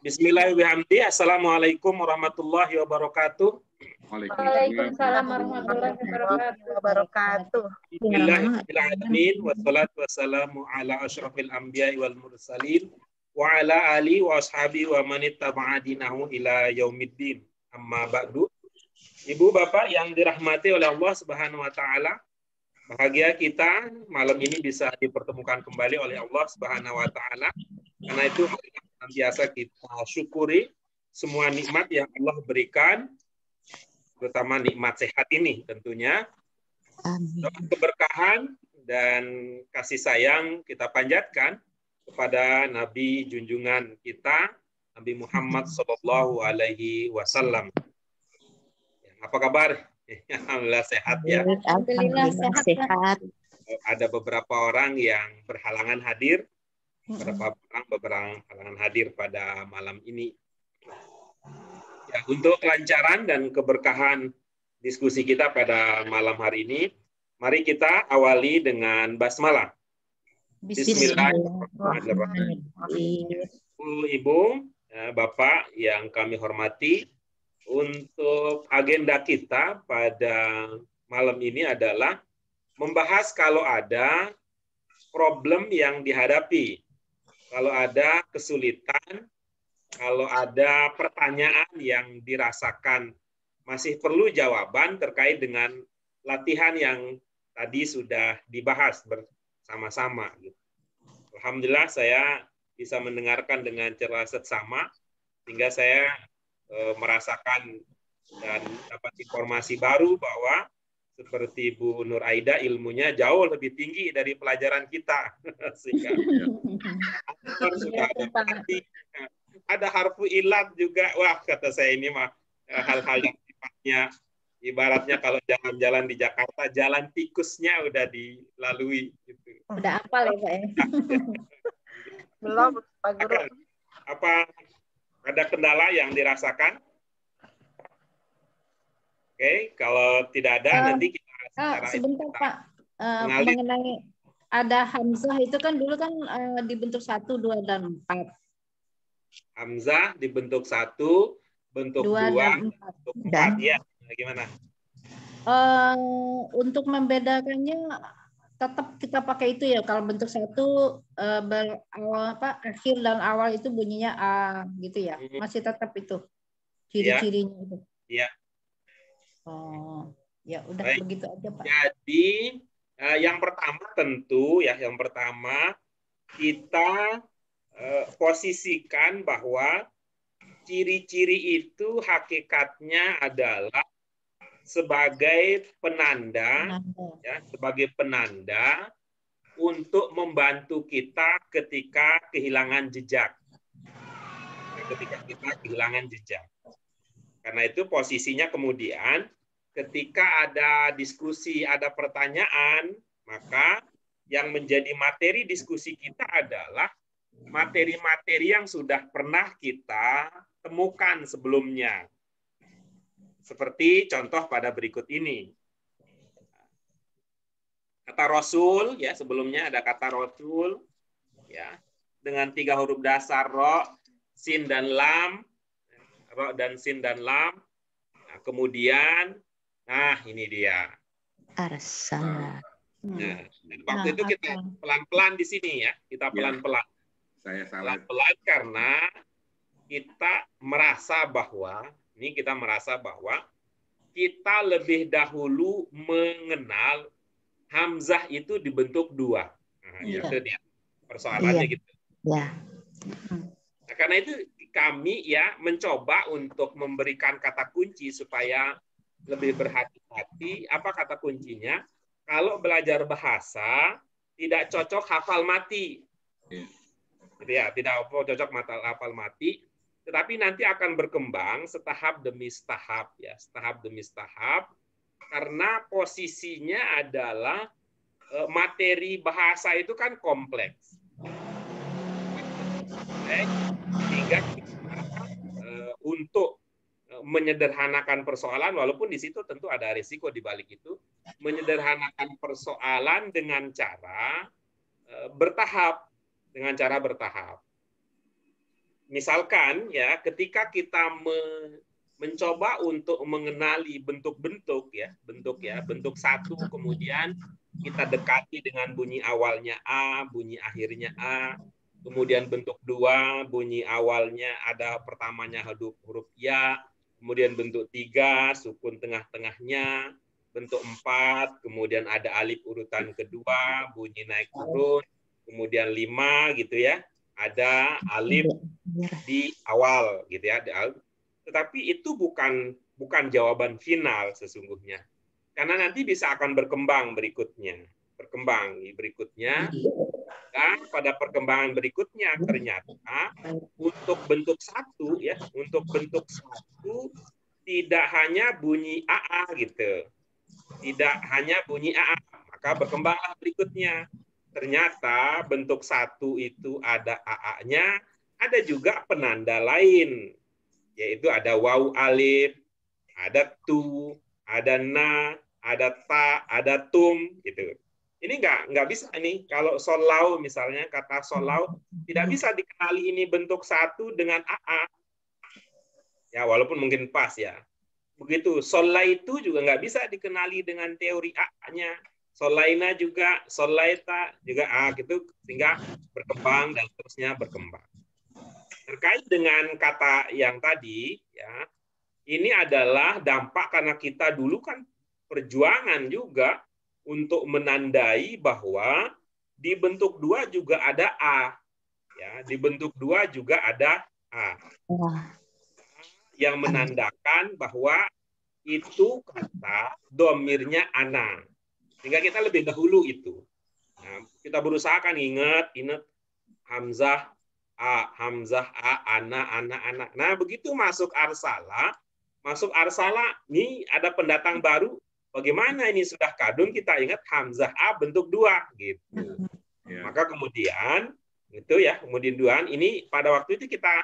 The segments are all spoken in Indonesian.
Bismillahirrahmanirrahim. Assalamualaikum warahmatullahi wabarakatuh. Waalaikumsalam warahmatullahi wabarakatuh. Bismillahirrahmanirrahim. Wassalatu wassalamu ala asyrafil anbiya'i wal mursalin wa ala ali wa ashabi wa man ittaba'a dinahu ila yaumiddin. Amma ba'du. Ibu bapak yang dirahmati oleh Allah Subhanahu wa taala, bahagia kita malam ini bisa dipertemukan kembali oleh Allah Subhanahu wa taala. Karena itu biasa kita syukuri semua nikmat yang Allah berikan, terutama nikmat sehat ini tentunya. Doa keberkahan dan kasih sayang kita panjatkan kepada Nabi junjungan kita, Nabi Muhammad Sallallahu Alaihi Wasallam. Apa kabar? Alhamdulillah sehat ya. Alhamdulillah sehat. Ada beberapa orang yang berhalangan hadir. Beberapa halangan hadir pada malam ini. Ya, untuk kelancaran dan keberkahan diskusi kita pada malam hari ini, mari kita awali dengan basmalah. Bismillahirrahmanirrahim. Ibu, Bapak yang kami hormati, untuk agenda kita pada malam ini adalah membahas kalau ada problem yang dihadapi, kalau ada kesulitan, kalau ada pertanyaan yang dirasakan masih perlu jawaban terkait dengan latihan yang tadi sudah dibahas bersama-sama. Alhamdulillah saya bisa mendengarkan dengan jelas seksama, sehingga saya merasakan dan dapat informasi baru bahwa seperti Bu Nur Aida ilmunya jauh lebih tinggi dari pelajaran kita. Sehingga sudah ada harfu ilat juga. Wah, kata saya ini mah hal-hal yang sifatnya ibaratnya kalau jalan-jalan di Jakarta, jalan tikusnya udah dilalui. Gitu. Udah hafal ya, Pak? Belum, Pak Guru. Apa ada kendala yang dirasakan? Oke, kalau tidak ada nanti kita sebentar Pak, mengenai ada Hamzah itu kan dulu kan dibentuk 1, 2, dan 4. Hamzah dibentuk 1, bentuk 2, bentuk 4. Ya, gimana? Untuk membedakannya tetap kita pakai itu ya. Kalau bentuk 1 akhir dan awal itu bunyinya A gitu ya. Masih tetap itu ciri-cirinya itu. Iya. Oh, ya udah. Baik. Begitu aja Pak. Jadi yang pertama tentu ya, yang pertama kita posisikan bahwa ciri-ciri itu hakikatnya adalah sebagai penanda. Ya, sebagai penanda untuk membantu kita ketika kehilangan jejak. Ketika kita kehilangan jejak. Karena itu posisinya kemudian ketika ada diskusi, ada pertanyaan, maka yang menjadi materi diskusi kita adalah materi-materi yang sudah pernah kita temukan sebelumnya. Seperti contoh pada berikut ini. Kata Rasul, ya sebelumnya ada kata Rasul, ya dengan 3 huruf dasar ro, sin dan lam, ro dan sin dan lam. Nah, kemudian, nah ini dia. Arsala. Nah, waktu itu kita pelan-pelan di sini ya, kita pelan-pelan. Saya salah. Pelan-pelan karena kita merasa bahwa kita lebih dahulu mengenal Hamzah itu dibentuk 2. Nah, itu dia persoalannya gitu. Ya. Nah, karena itu kami ya mencoba untuk memberikan kata kunci supaya lebih berhati-hati. Apa kata kuncinya? Kalau belajar bahasa tidak cocok hafal mati. Gitu ya, tidak cocok hafal mati. Tetapi nanti akan berkembang setahap demi setahap ya, setahap demi setahap, karena posisinya adalah materi bahasa itu kan kompleks. Sehingga untuk menyederhanakan persoalan, walaupun di situ tentu ada risiko di balik itu, menyederhanakan persoalan dengan cara bertahap, misalkan ya, ketika kita mencoba untuk mengenali bentuk-bentuk ya, bentuk satu, kemudian kita dekati dengan bunyi awalnya A, bunyi akhirnya A, kemudian bentuk dua, bunyi awalnya ada pertamanya huruf ya, kemudian bentuk tiga, sukun tengah-tengahnya, bentuk empat, kemudian ada alif urutan kedua, bunyi naik turun, kemudian lima gitu ya, ada alif di awal gitu ya. Tetapi itu bukan jawaban final sesungguhnya. Karena nanti bisa akan berkembang berikutnya. Dan pada perkembangan berikutnya ternyata untuk bentuk satu ya, tidak hanya bunyi AA gitu. Tidak hanya bunyi AA, maka berkembanglah berikutnya. Ternyata bentuk satu itu ada AA-nya, ada juga penanda lain, yaitu ada waw alif, ada tu, ada na, ada ta, ada tum gitu. Ini nggak bisa nih kalau solau misalnya, kata solau tidak bisa dikenali ini bentuk satu dengan AA. Ya walaupun mungkin pas ya. Begitu solai itu juga nggak bisa dikenali dengan teori A-nya. Solaina juga, solaita juga A gitu, sehingga berkembang dan terusnya berkembang. Terkait dengan kata yang tadi, ya, ini adalah dampak karena kita dulu kan perjuangan juga untuk menandai bahwa di bentuk dua juga ada A, ya, di bentuk dua juga ada A, yang menandakan bahwa itu kata domirnya ana, sehingga kita lebih dahulu itu. Nah, kita berusaha kan ingat hamzah A, ana, ana. Nah, begitu masuk arsalah, ini ada pendatang baru. Bagaimana ini sudah kadung, kita ingat hamzah A bentuk dua gitu. Ya. Maka kemudian itu ya, kemudian ini pada waktu itu kita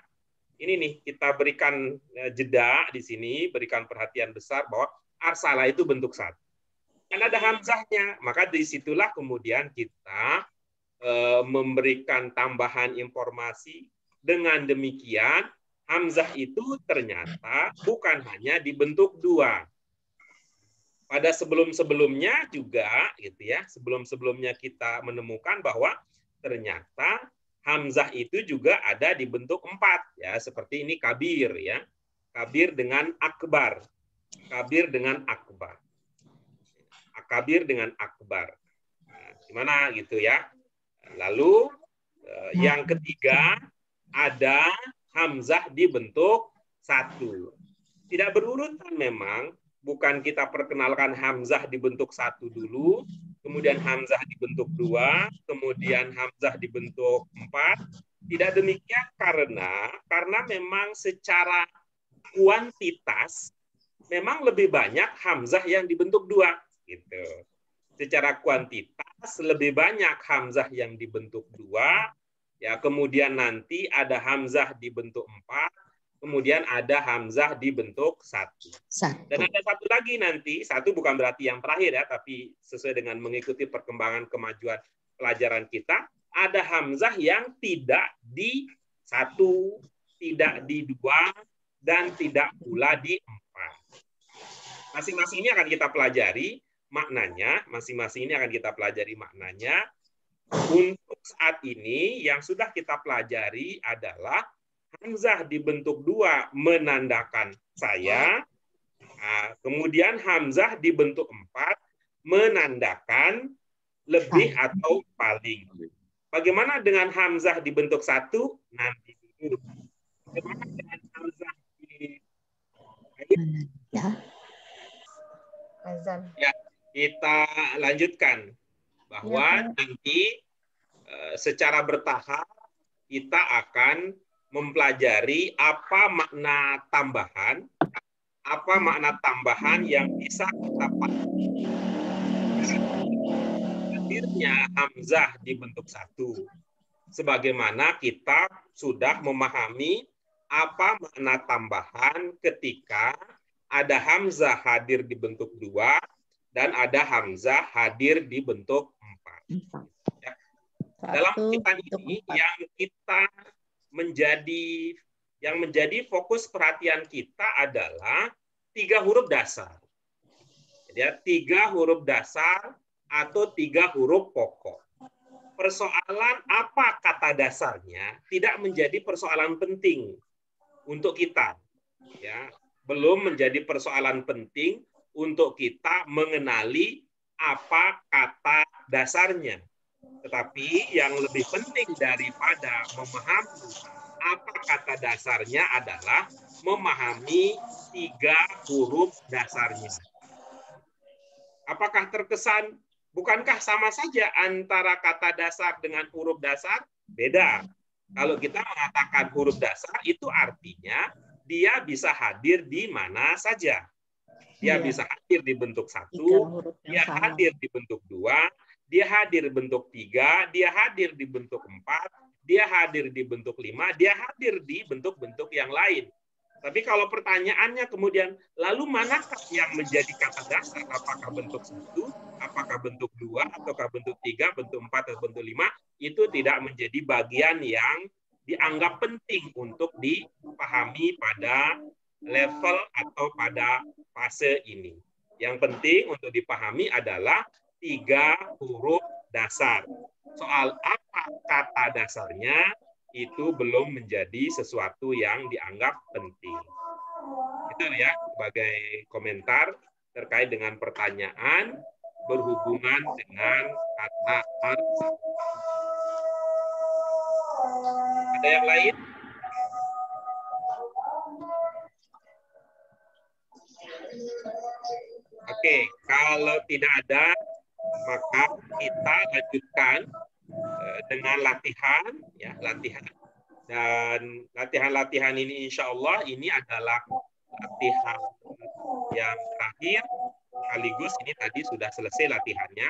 berikan jeda di sini, berikan perhatian besar bahwa arsalah itu bentuk satu. Kan ada hamzahnya, maka disitulah kemudian kita memberikan tambahan informasi. Dengan demikian hamzah itu ternyata bukan hanya dibentuk dua. Pada sebelum-sebelumnya juga gitu ya, sebelum-sebelumnya kita menemukan bahwa ternyata hamzah itu juga ada di bentuk empat ya, seperti ini kabir ya, kabir dengan akbar, kabir dengan akbar, kabir dengan akbar. Nah, gimana gitu ya? Lalu yang ketiga ada hamzah di bentuk satu. Tidak berurutan memang, bukan kita perkenalkan hamzah di bentuk satu dulu, kemudian hamzah di bentuk dua, kemudian hamzah di bentuk empat. Tidak demikian karena memang secara kuantitas memang lebih banyak hamzah yang dibentuk dua gitu. Secara kuantitas lebih banyak hamzah yang dibentuk dua, ya, kemudian nanti ada hamzah dibentuk empat, kemudian ada hamzah dibentuk satu. Dan ada satu lagi nanti, satu bukan berarti yang terakhir ya, tapi sesuai dengan mengikuti perkembangan kemajuan pelajaran kita, ada hamzah yang tidak di satu, tidak di dua, dan tidak pula di empat. Masing-masing ini akan kita pelajari maknanya, Untuk saat ini yang sudah kita pelajari adalah hamzah dibentuk dua menandakan saya, kemudian hamzah dibentuk empat menandakan lebih atau paling. Bagaimana dengan hamzah dibentuk satu? Nanti dulu. Bagaimana dengan hamzah di Azan. Ya, kita lanjutkan bahwa nanti secara bertahap kita akan mempelajari apa makna tambahan yang bisa kita pahami hadirnya hamzah di bentuk satu. Sebagaimana kita sudah memahami apa makna tambahan ketika ada hamzah hadir di bentuk dua dan ada hamzah hadir di bentuk empat. Ya. Dalam kita ini yang kita menjadi fokus perhatian kita adalah 3 huruf dasar. Ya, 3 huruf dasar atau 3 huruf pokok. Persoalan apa kata dasarnya tidak menjadi persoalan penting untuk kita. Ya, belum menjadi persoalan penting untuk kita mengenali apa kata dasarnya. Tetapi yang lebih penting daripada memahami apa kata dasarnya adalah memahami 3 huruf dasarnya. Apakah terkesan, bukankah sama saja antara kata dasar dengan huruf dasar? Beda. Kalau kita mengatakan huruf dasar, itu artinya dia bisa hadir di mana saja. Dia bisa hadir di bentuk 1, dia hadir di bentuk 2, dia hadir di bentuk 3, dia hadir di bentuk 4, dia hadir di bentuk 5, dia hadir di bentuk-bentuk yang lain. Tapi kalau pertanyaannya kemudian, lalu manakah yang menjadi kata dasar? Apakah bentuk 1, apakah bentuk 2, ataukah bentuk 3, bentuk 4, atau bentuk 5? Itu tidak menjadi bagian yang dianggap penting untuk dipahami pada level atau pada fase ini. Yang penting untuk dipahami adalah 3 huruf dasar. Soal apa kata dasarnya, itu belum menjadi sesuatu yang dianggap penting. Itu ya sebagai komentar terkait dengan pertanyaan berhubungan dengan kata arsa. Ada yang lain? Oke, kalau tidak ada, maka kita lanjutkan dengan latihan, ya latihan. Dan latihan-latihan ini insya Allah ini adalah latihan yang terakhir, sekaligus ini tadi sudah selesai latihannya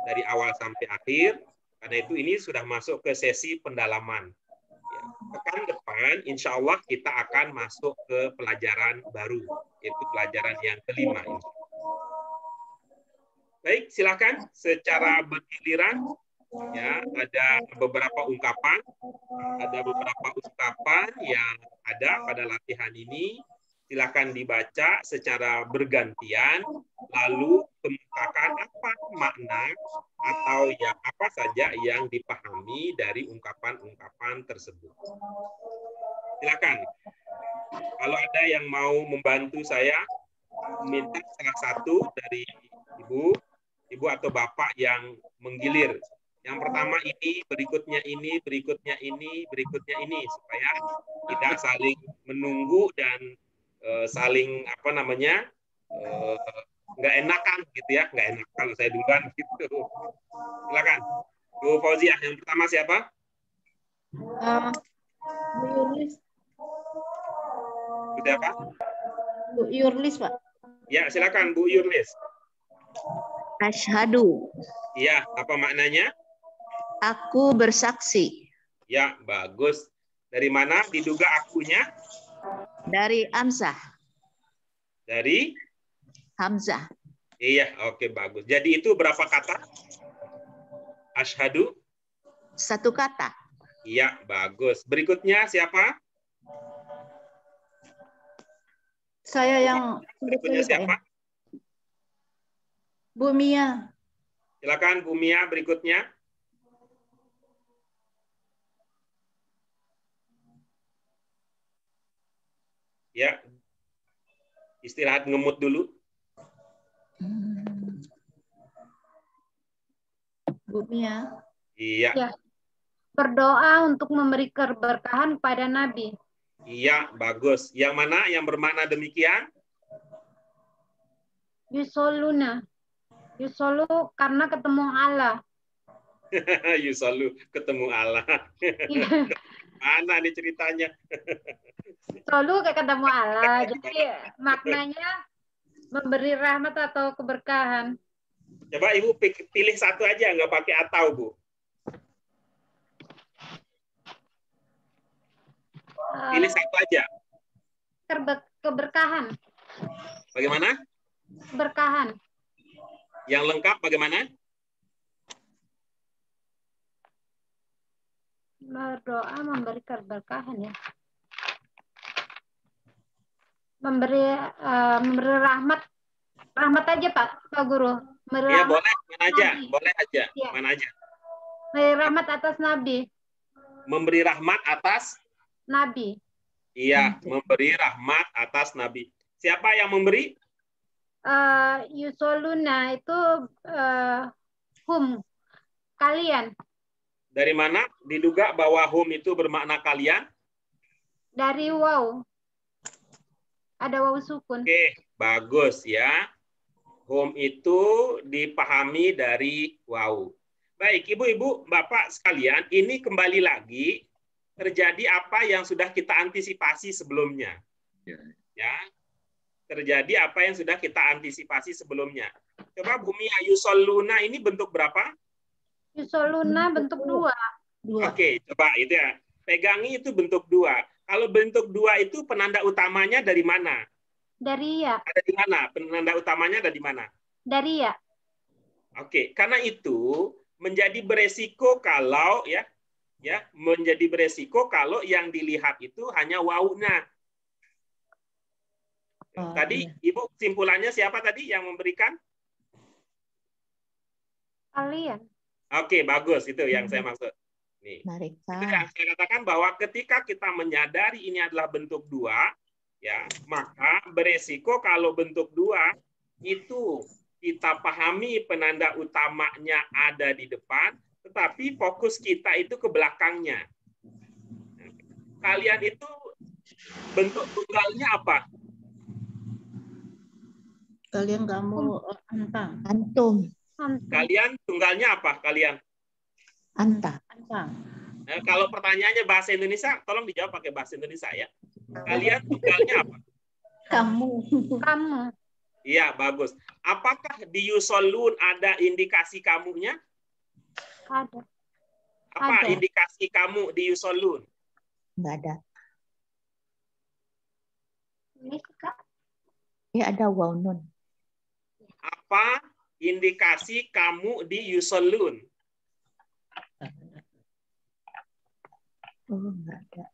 dari awal sampai akhir. Karena itu ini sudah masuk ke sesi pendalaman. Ya, pekan depan insya Allah kita akan masuk ke pelajaran baru, yaitu pelajaran yang kelima. Baik, silakan secara bergiliran. Ya, ada beberapa ungkapan yang ada pada latihan ini. Silakan dibaca secara bergantian, lalu kemukakan apa makna atau yang apa saja yang dipahami dari ungkapan-ungkapan tersebut. Silakan. Kalau ada yang mau membantu saya, minta salah satu dari ibu atau bapak yang menggilir. Yang pertama ini, berikutnya ini, berikutnya ini, berikutnya ini, supaya tidak saling menunggu dan saling nggak enakan gitu ya, nggak enak kalau saya duluan gitu. Silakan, Bu Fauziah. Yang pertama siapa? Bu Yurlis. Bu siapa? Bu Yurlis, Pak. Ya, silakan Bu Yurlis. Asyhadu. Iya, apa maknanya? Aku bersaksi. Ya, bagus. Dari mana diduga akunya? Dari Hamzah. Dari? Hamzah. Iya, oke, bagus. Jadi itu berapa kata? Asyhadu? 1 kata. Iya, bagus. Berikutnya siapa? Saya yang berikutnya siapa? Bu Mia. Silakan Bu Mia berikutnya. Ya. Istirahat ngemut dulu. Bu Mia. Iya. Ya. Berdoa untuk memberi keberkahan pada Nabi. Iya, bagus. Yang mana yang bermakna demikian? Yusoluna. Yusolu karena ketemu Allah. Yusollu ketemu Allah. Mana nih ceritanya? Solu kayak ketemu Allah. Jadi maknanya memberi rahmat atau keberkahan. Coba Ibu pilih satu aja, nggak pakai atau, Bu. Pilih satu aja. Keberkahan. Bagaimana? Keberkahan. Yang lengkap bagaimana? Berdoa memberi keberkahan ya. Memberi rahmat. Rahmat aja Pak Guru. Memberi Ya rahmat boleh, mana aja, Nabi. boleh aja, Ya. mana aja. Memberi rahmat atas Nabi. Memberi rahmat atas, Nabi. iya, memberi rahmat atas Nabi. Siapa yang memberi? Yusoluna itu hum. Kalian. Dari mana? Diduga bahwa hum itu bermakna kalian? Dari waw. Ada waw sukun. Oke, bagus ya. Hum itu dipahami dari waw. Baik, Ibu-ibu, Bapak sekalian, ini kembali lagi terjadi apa yang sudah kita antisipasi sebelumnya. Ya. Terjadi apa yang sudah kita antisipasi sebelumnya. Coba Bumi Ayusoluna ini bentuk berapa? Yusoluna bentuk 2. Oke, coba itu ya. Pegangi itu bentuk 2. Kalau bentuk 2 itu penanda utamanya dari mana? Dari ya. Ada di mana? Penanda utamanya ada di mana? Dari ya. Oke, karena itu menjadi beresiko kalau menjadi beresiko kalau yang dilihat itu hanya wawunya. Tadi Ibu simpulannya siapa tadi yang memberikan? Kalian. Oke, bagus itu yang saya maksud. Nih. Mereka. Itu yang saya katakan bahwa ketika kita menyadari ini adalah bentuk 2, ya, maka beresiko kalau bentuk 2 itu kita pahami penanda utamanya ada di depan, tetapi fokus kita itu ke belakangnya. Kalian itu bentuk tunggalnya apa? Kalian kamu antang. Antum. Kalian tunggalnya apa? Kalian? Anta. Antang. Kalau pertanyaannya bahasa Indonesia, tolong dijawab pakai bahasa Indonesia ya. Kalian tunggalnya apa? Kamu. Kamu. Iya, bagus. Apakah di yusolun ada indikasi kamunya? Ada. Apa Ada. indikasi kamu di yusolun? Enggak ada. Ini Kak. Ya ada waw nun. Apa indikasi kamu di yusolun? Oh, enggak ada.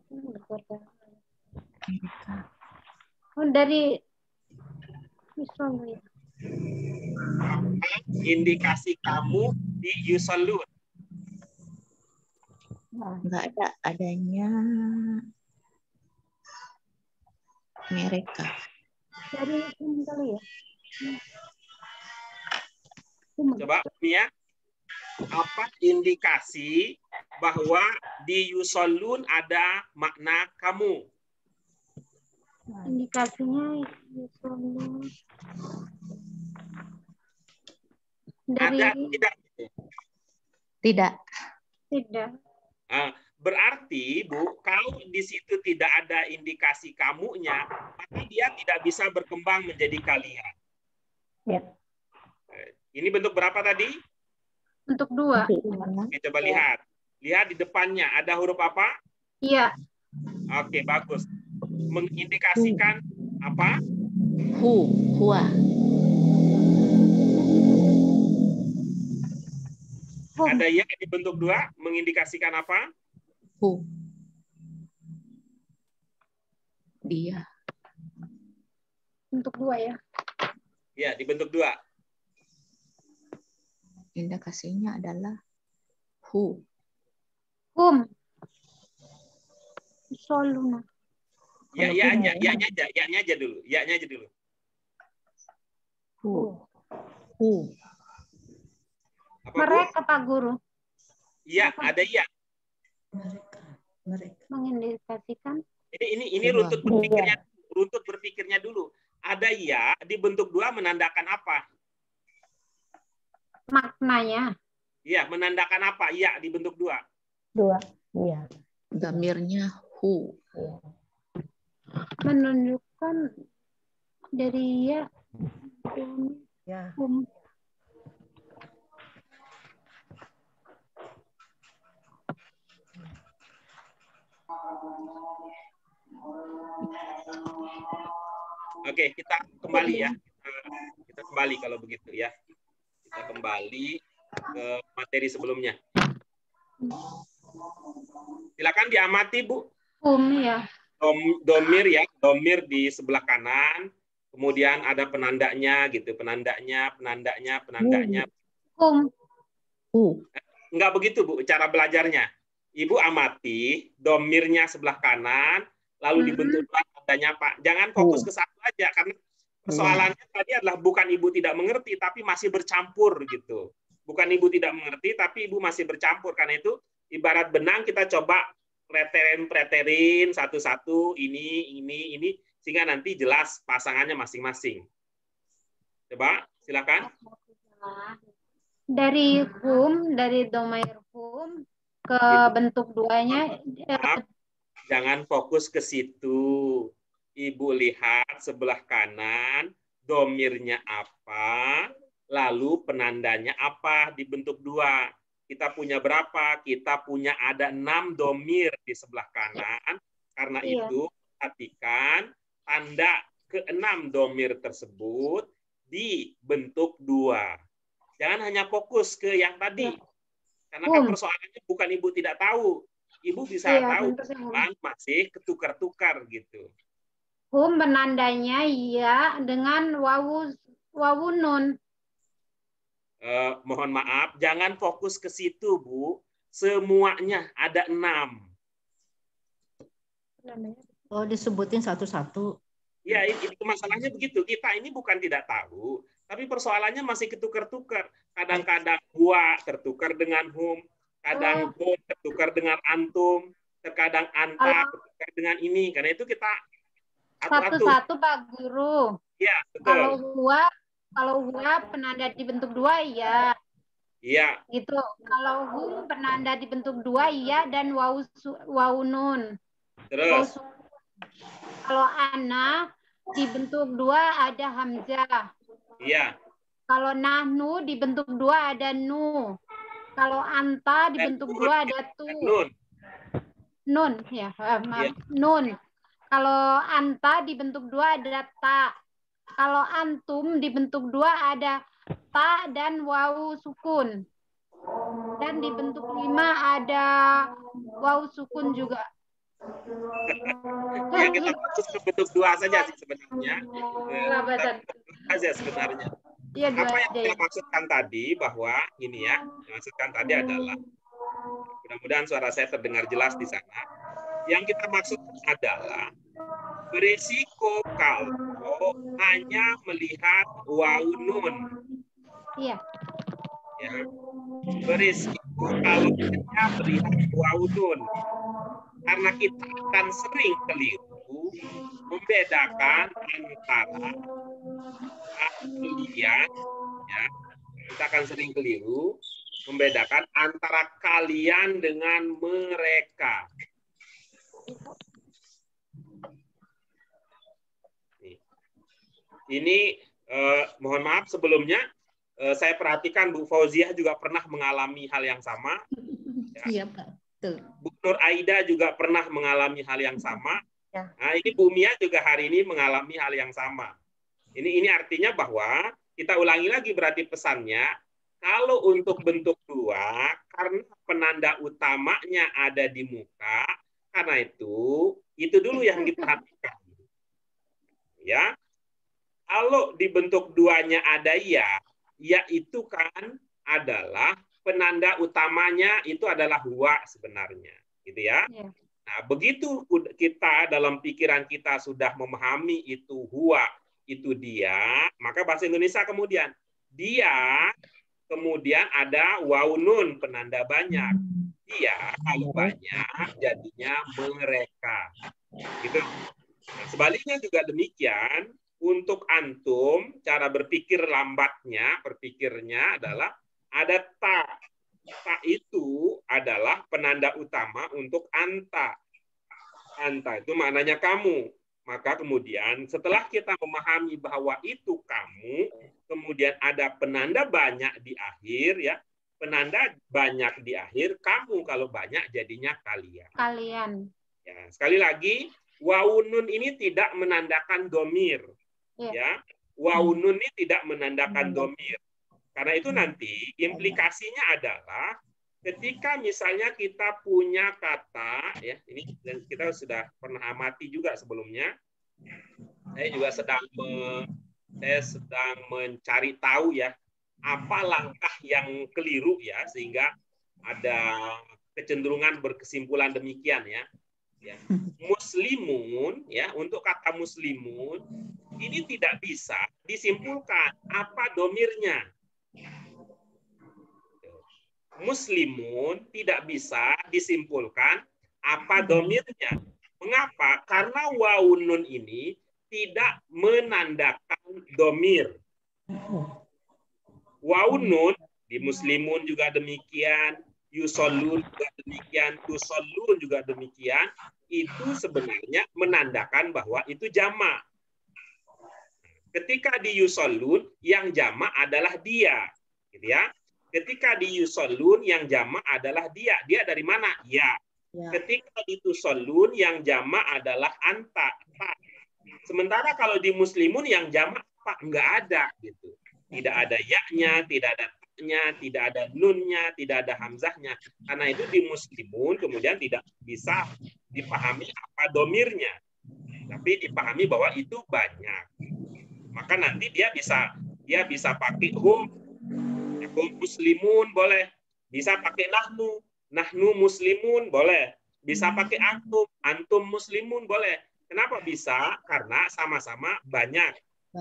Mereka. Oh, dari Yusolun. Indikasi kamu di yusolun. Enggak ada adanya mereka. Dari ini kali ya. Coba ya. Apa indikasi bahwa di yusolun ada makna kamu? Indikasinya Yusolun. Dari Ada tidak? Tidak. tidak. Berarti, Bu, kalau di situ tidak ada indikasi kamunya, maka dia tidak bisa berkembang menjadi kalian. Ya. Ini bentuk berapa tadi? Untuk 2. Oke, coba lihat. Lihat di depannya, ada huruf apa? Iya. Oke, bagus. Mengindikasikan apa? Huwa. Ada ya di bentuk 2, mengindikasikan apa? Hu. Dia. Untuk 2 ya. Ya, di bentuk 2. Indikasinya adalah hu. Yusolun. Ya aja dulu. Ya-nya aja dulu. Hu. Hu. Apa, Bu? Mereka Pak Guru Iya, ada ya. Mereka. mengindikasikan Ini runtut berpikirnya dulu. Ada ya di bentuk 2 menandakan apa? maknanya. Iya, menandakan apa? Iya, di bentuk 2. 2. Iya. Damirnya hu. Menunjukkan dari ya. Ya. Oke, kita kembali ya. Kita kembali kalau begitu ya. kembali ke materi sebelumnya. Silakan diamati, Bu. Ya. Domir ya, domir di sebelah kanan, kemudian ada penandanya gitu, penandanya. Enggak begitu, Bu, cara belajarnya. Ibu amati domirnya sebelah kanan, lalu dibentuk tandanya Pak. Jangan fokus ke satu aja, karena persoalannya tadi adalah bukan ibu tidak mengerti, tapi masih bercampur gitu. Bukan ibu tidak mengerti, tapi ibu masih bercampur. Karena itu ibarat benang, kita coba preterin satu-satu, ini, sehingga nanti jelas pasangannya masing-masing. Coba, silakan. Dari domair hum ke bentuk duanya. Jangan fokus ke situ. Ibu lihat sebelah kanan, domirnya apa, lalu penandanya apa di bentuk dua. Kita punya berapa? Kita punya ada 6 domir di sebelah kanan. Karena itu, perhatikan tanda ke-6 domir tersebut dibentuk dua. Jangan hanya fokus ke yang tadi. Karena kan persoalannya bukan ibu tidak tahu. Ibu bisa tahu, cuman masih ketukar-tukar gitu. Hum penandanya ya dengan wawu nun. Mohon maaf, jangan fokus ke situ, Bu. Semuanya ada 6. Oh, disebutin satu-satu. Ya, itu masalahnya begitu. Kita ini bukan tidak tahu, tapi persoalannya masih ketukar-tukar. Kadang-kadang gua tertukar dengan hum, kadang hum tertukar dengan antum, terkadang anta tertukar dengan ini. Karena itu kita satu-satu Pak Guru. Ya, betul. Kalau gua penanda dibentuk dua iya. Iya. Gitu. Kalau hum penanda dibentuk dua iya dan wawu nun. Terus. Kalau ana dibentuk dua ada hamzah. Iya. Kalau nahnu dibentuk dua ada nu. Kalau anta dibentuk dua ada tu. Nun ya, maaf. Nun. Kalau anta dibentuk dua ada ta. Kalau antum dibentuk dua ada ta dan wawu sukun. Dan dibentuk 5 ada wawu sukun juga. Ya, kita fokus ke bentuk dua saja sih sebenarnya. Aja sebenarnya. Ya, apa yang saya maksudkan tadi bahwa ini ya, yang maksudkan tadi adalah mudah-mudahan suara saya terdengar jelas di sana. Yang kita maksudkan adalah berisiko kalau hanya melihat wawu nun. Iya. Ya. Berisiko kalau hanya melihat wawu nun. Karena kita akan sering keliru membedakan antara kalian, ya, kita akan sering keliru membedakan antara kalian dengan mereka. Ini mohon maaf sebelumnya saya perhatikan Bu Fauziah juga pernah mengalami hal yang sama. Iya, Pak. Betul. Bu Nur Aida juga pernah mengalami hal yang sama. Ya. Nah, ini Bu Mia juga hari ini mengalami hal yang sama. Ini artinya bahwa kita ulangi lagi berarti pesannya, kalau untuk bentuk dua, karena penanda utamanya ada di muka, karena itu dulu yang diperhatikan. Ya, kalau di bentuk duanya ada ya itu kan adalah penanda utamanya itu adalah huwa sebenarnya, gitu ya. Yeah. Nah, begitu kita dalam pikiran kita sudah memahami itu huwa, itu dia, maka bahasa Indonesia kemudian dia, kemudian ada wawu nun penanda banyak. Dia kalau banyak jadinya mereka. Gitu. Nah, sebaliknya juga demikian. Untuk antum, cara berpikir lambatnya, berpikirnya adalah ada ta. Ta itu adalah penanda utama untuk anta. Anta itu maknanya kamu. Maka kemudian setelah kita memahami bahwa itu kamu, kemudian ada penanda banyak di akhir, ya. Penanda banyak di akhir, kamu kalau banyak jadinya kalian. Kalian. Ya, sekali lagi, wawu nun ini tidak menandakan domir. Ya, wawu nun ini tidak menandakan domir. Karena itu nanti implikasinya adalah ketika misalnya kita punya kata, ya ini kita sudah pernah amati juga sebelumnya. Saya juga sedang mencari tahu ya apa langkah yang keliru ya sehingga ada kecenderungan berkesimpulan demikian ya. Muslimun ya, untuk kata muslimun ini tidak bisa disimpulkan apa domirnya. Muslimun tidak bisa disimpulkan apa domirnya. Mengapa? Karena wawun nun ini tidak menandakan domir. Wawun nun di muslimun juga demikian, yusallun juga demikian, tusallun juga demikian, itu sebenarnya menandakan bahwa itu jamak. Ketika di yusallun yang jamak adalah dia, gitu ya. Ketika di yusallun yang jamak adalah dia. Dia dari mana? Ya. Ketika di tusallun yang jamak adalah anta. Pak. Sementara kalau di muslimun yang jamak pak enggak ada gitu. Tidak ada ya-nya, tidak ada ta-nya, tidak ada nun-nya, tidak ada hamzahnya. Karena itu di muslimun kemudian tidak bisa dipahami apa domirnya. Tapi dipahami bahwa itu banyak. Maka nanti dia bisa pakai hum muslimun boleh, bisa pakai nahnu muslimun boleh, bisa pakai antum muslimun boleh. Kenapa bisa? Karena sama-sama banyak.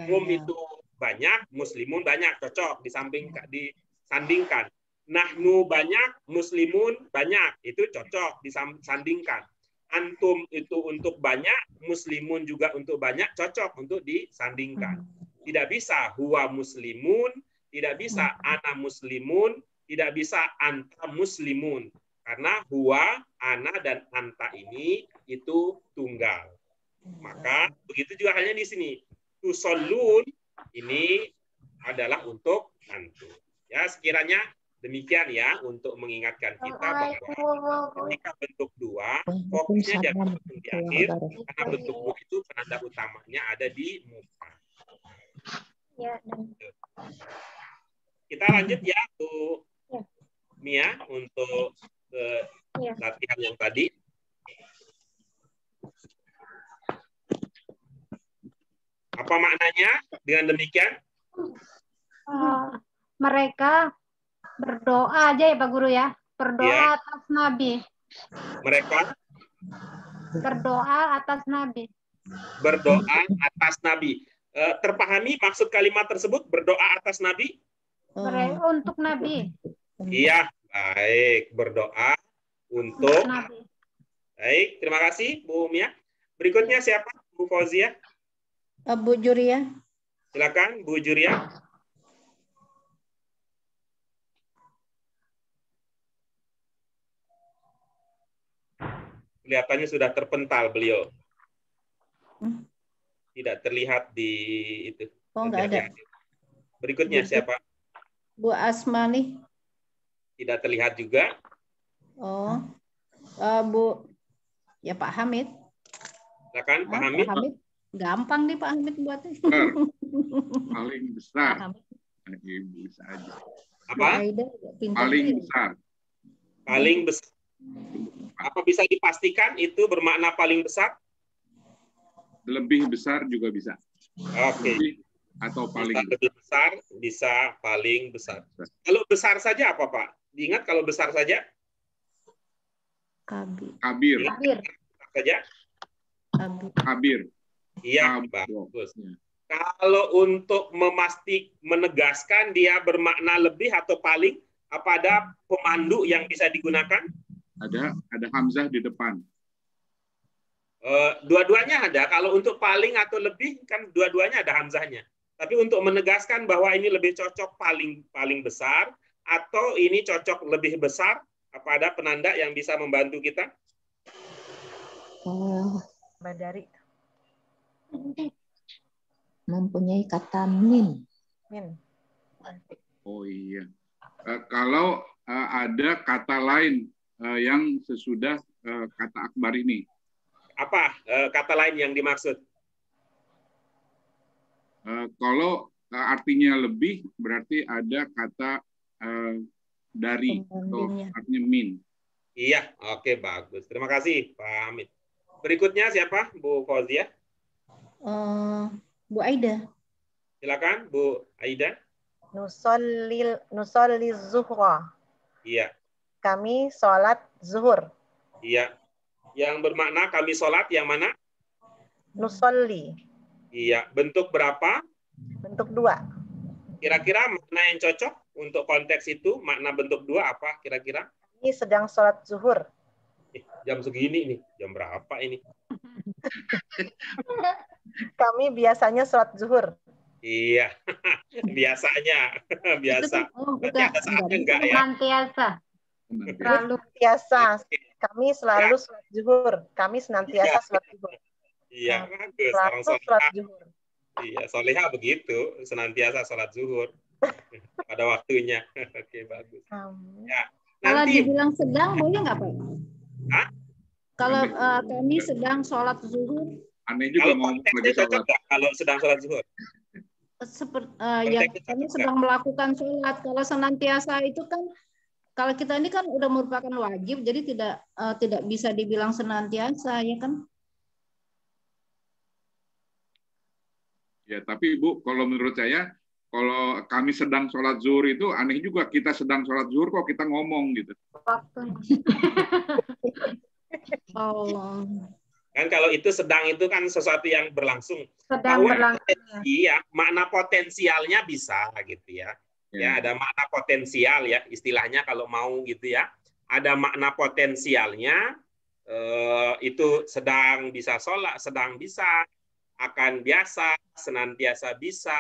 Hum itu banyak, muslimun banyak, cocok disandingkan. Nahnu banyak, muslimun banyak, itu cocok disandingkan. Antum itu untuk banyak, muslimun juga untuk banyak, cocok untuk disandingkan. Tidak bisa huwa muslimun, tidak bisa ana muslimun, tidak bisa anta muslimun. Karena huwa, ana, dan anta ini itu tunggal. Maka begitu juga halnya di sini. Tusallun ini adalah untuk antum. Ya, sekiranya demikian ya untuk mengingatkan kita bahwa ketika bentuk dua, fokusnya jangan langsung di akhir, karena bentuk dua itu penanda utamanya ada di muka. Ya. Kita lanjut ya untuk Mia untuk latihan yang tadi. Apa maknanya dengan demikian? Mereka berdoa aja ya Pak Guru ya. Berdoa atas Nabi. Mereka berdoa atas Nabi. Berdoa atas Nabi. Terpahami maksud kalimat tersebut, berdoa atas Nabi? Untuk Nabi. Iya, baik. Berdoa untuk Nabi. Baik, terima kasih Bu Mia. Berikutnya siapa? Bu Fauzia? Bu Juria. Silakan Bu Juria. Kelihatannya sudah terpental beliau. Tidak terlihat di itu. Oh, enggak ada. Berikutnya siapa? Bu Asmani. Tidak terlihat juga. Oh, Bu, ya Pak Hamid. Silakan Pak Hamid. Pak Hamid. Gampang nih Pak Hamid buatnya. Paling besar. Ibu bisa aja. Apa? Paling besar. Paling besar. Apa bisa dipastikan itu bermakna paling besar? Lebih besar juga bisa. Oke. Atau paling bisa lebih besar, bisa paling besar. Kalau besar saja apa Pak? Diingat kalau besar saja? Kabir. Saja? Kabir. Iya, bagus. Kalau untuk menegaskan dia bermakna lebih atau paling, apa ada pemandu yang bisa digunakan? Ada hamzah di depan. Dua-duanya ada. Kalau untuk paling atau lebih kan dua-duanya ada hamzahnya. Tapi untuk menegaskan bahwa ini lebih cocok paling besar atau ini cocok lebih besar, apa ada penanda yang bisa membantu kita? Badari. Mempunyai kata min. Oh iya. Kalau ada kata lain yang sesudah kata akbar ini. Apa kata lain yang dimaksud? Kalau artinya lebih, berarti ada kata dari atau artinya min. Iya, oke, bagus. Terima kasih Pak Hamid. Berikutnya siapa? Bu Fauzia? Bu Aida. Silakan Bu Aida. Nusolli zuhra. Iya. Kami sholat zuhur. Iya. Yang bermakna kami sholat yang mana? Nusolli. Iya. Bentuk berapa? Bentuk 2. Kira-kira makna yang cocok untuk konteks itu, makna bentuk 2 apa kira-kira? Kami sedang sholat zuhur. Jam segini nih. Jam berapa ini? Kami biasanya sholat zuhur. Iya. Biasanya. Biasa. Berarti ada saatnya enggak ya? Senantiasa. Senantiasa. Kami selalu sholat zuhur. Kami senantiasa sholat zuhur. Iya, bagus. Selalu sholat zuhur. Iya, soleha begitu. Senantiasa sholat zuhur. Pada waktunya. Oke, bagus. Ya. Kalau Nanti dibilang sedang boleh nggak Pak? Hah? Kalau kami sedang sholat zuhur. Aneh juga kalau ngomong lagi konteksnya cocok sholat. nggak kalau sedang sholat zuhur? Ya kami sedang melakukan sholat. Kalau senantiasa itu kan, kalau kita ini kan udah merupakan wajib, jadi tidak bisa dibilang senantiasa, ya kan? Ya, tapi Bu, kalau menurut saya, kalau kami sedang sholat zuhur itu aneh juga. Kita sedang sholat zuhur kok kita ngomong gitu. Oh. Kan kalau itu sedang itu kan sesuatu yang berlangsung. Sedang berlangsung. Iya, makna potensialnya bisa gitu ya. Ya, ada makna potensial ya, istilahnya kalau mau gitu ya. Ada makna potensialnya, itu sedang bisa sholat, sedang bisa, akan biasa, senantiasa bisa,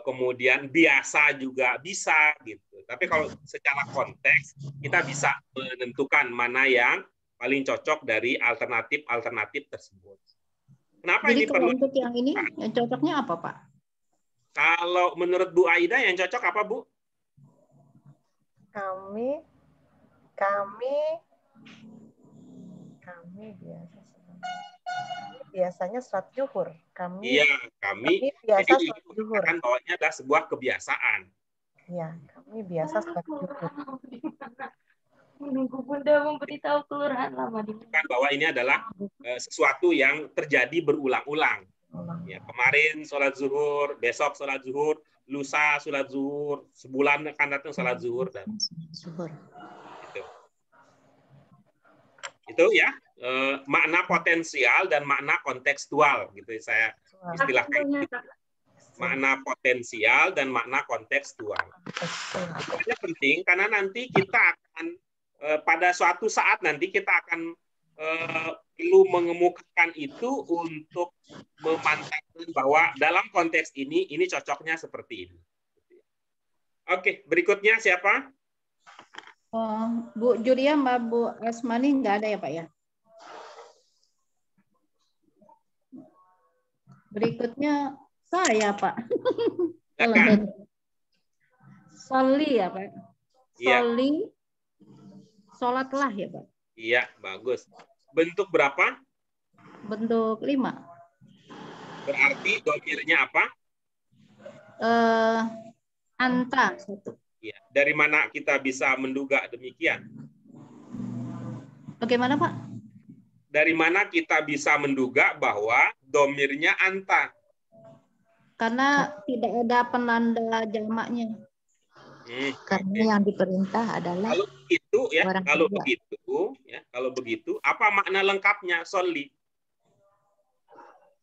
kemudian biasa juga bisa gitu. Tapi kalau secara konteks kita bisa menentukan mana yang paling cocok dari alternatif tersebut. Kenapa Jadi ini perlu? Untuk yang ini, yang cocoknya apa Pak? Kalau menurut Bu Aida yang cocok apa Bu? Kami biasanya sholat zuhur. Kami biasa sholat zuhur. Kan bawahnya adalah sebuah kebiasaan. Ya, kami biasa sholat zuhur. Menunggu Bunda memberitahu kelurahan lama di kan bahwa ini adalah sesuatu yang terjadi berulang-ulang. Ya, kemarin sholat zuhur, besok sholat zuhur, lusa sholat zuhur, sebulan akan datang sholat zuhur dan itu ya makna potensial dan makna kontekstual gitu saya istilahkan. Makna potensial dan makna kontekstual. Ini penting karena nanti kita akan pada suatu saat nanti kita akan perlu mengemukakan itu untuk memantapkan bahwa dalam konteks ini cocoknya seperti ini. Oke, berikutnya siapa? Bu Julia, Mbak Bu Asmani nggak ada ya Pak ya? Berikutnya saya Pak. Soli ya Pak. Soli. Ya. Sholatlah ya Pak. Iya, bagus. Bentuk berapa? Bentuk 5. Berarti domirnya apa? Anta 1. Ya. Dari mana kita bisa menduga demikian? Bagaimana Pak? Dari mana kita bisa menduga bahwa domirnya anta? Karena tidak ada penanda jamaknya. Karena yang diperintah adalah kalau begitu, apa makna lengkapnya soli?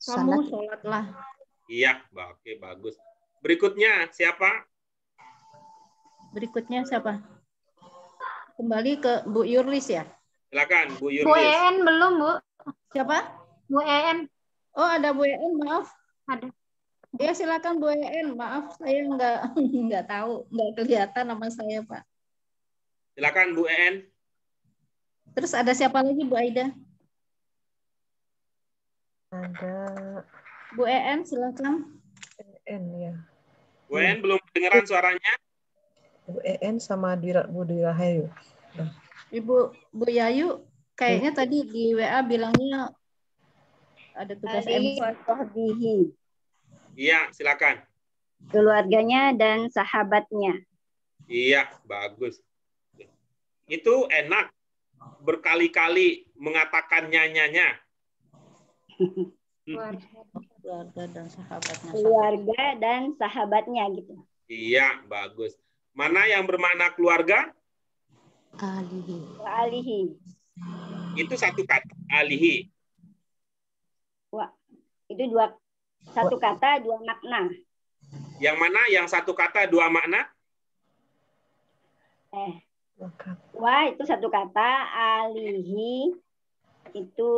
Kamu sholatlah. Iya, oke, bagus. Berikutnya siapa? Kembali ke Bu Yurlis ya. Silakan Bu Yurlis. Bu EN belum Bu? Siapa? Bu EN. Oh ada Bu EN, maaf. Ada. Ya silakan Bu EN, maaf saya nggak tahu, nggak kelihatan nama saya Pak. Silakan Bu EN. Terus ada siapa lagi Bu Aida? Ada Bu EN, silakan. EN ya. Bu EN belum kedengaran suaranya? Bu EN sama Bu Dirahayu. Ibu Bu Yayu kayaknya tadi di WA bilangnya ada tugas MC. Iya, silakan. keluarganya dan sahabatnya. Iya, bagus. Itu enak berkali-kali mengatakan nyanyanya. Keluarga dan sahabatnya. Keluarga dan sahabatnya gitu. Iya, bagus. Mana yang bermakna keluarga? Alihi. Alihi. Itu satu kata, alihi. Wah, itu satu kata, dua makna. Yang mana yang satu kata, dua makna? Wah, itu satu kata, alihi itu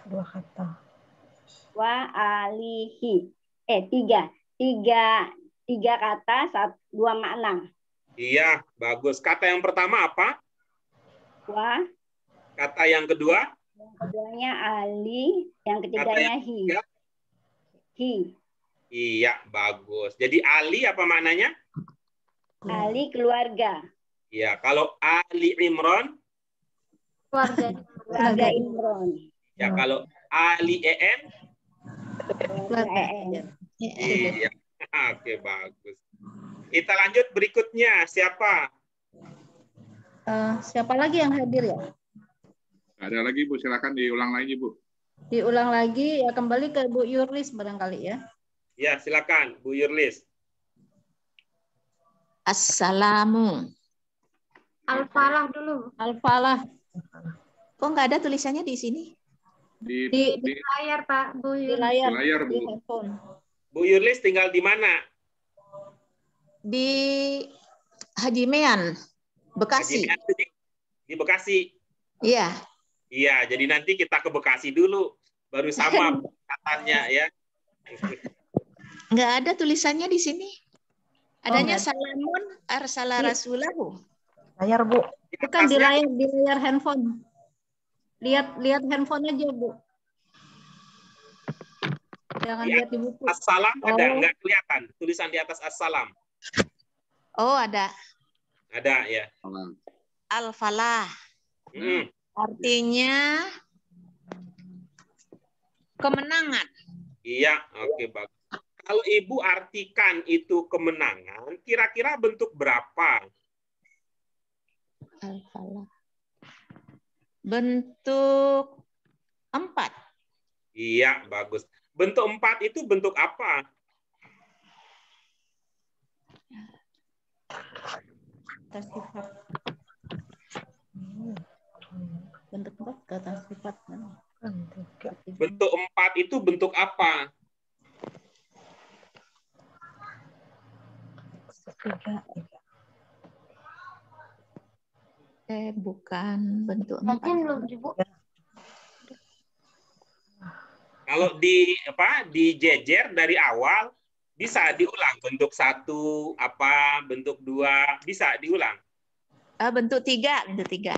dua kata. Wa alihi. Tiga kata, dua makna. Iya, bagus. Kata yang pertama apa? Wa. Kata yang kedua? Yang keduanya ali, yang ketiganya hi. Hi. Iya, bagus. Jadi Ali apa maknanya? Ali keluarga. Iya, kalau Ali Imron? Keluarga Imron. Ya, kalau Ali EM? Keluarga EM. Iya. Oke, bagus. Kita lanjut berikutnya. Siapa? Siapa lagi yang hadir ya? Ada lagi, Bu. Silakan diulang lagi, Bu. Diulang lagi, ya kembali ke Bu Yurlis barangkali ya. Ya, silakan Bu Yurlis. Assalamu. Al-Falah dulu. Al-Falah. Kok nggak ada tulisannya di sini? Di layar, Pak. Bu Di layar. Di layar, Bu. Di handphone. Bu Yurlis tinggal di mana? Di Hajimean, Bekasi. Di Bekasi. Iya. Iya, jadi nanti kita ke Bekasi dulu, baru sama katanya ya. Nggak ada tulisannya di sini. Adanya salamun arsala rasulahu. Layar, Bu. Itu kan di layar handphone. Lihat handphone aja, Bu. Jangan lihat di buku. Assalam ada, nggak kelihatan tulisan di atas assalam. Oh, ada. Ada ya. Al-falah. Artinya kemenangan. Iya, oke, bagus. Kalau Ibu artikan itu kemenangan, kira-kira bentuk berapa? Al-falah. Bentuk 4. Iya, bagus. Bentuk 4 itu bentuk apa? Sifat. Bentuk 4 kata sifat. Bentuk 4 itu bentuk apa? Bukan bentuk 4. Kalau dijejer dari awal bisa diulang bentuk 1 apa, bentuk 2 bisa diulang. Bentuk 3, bentuk 3.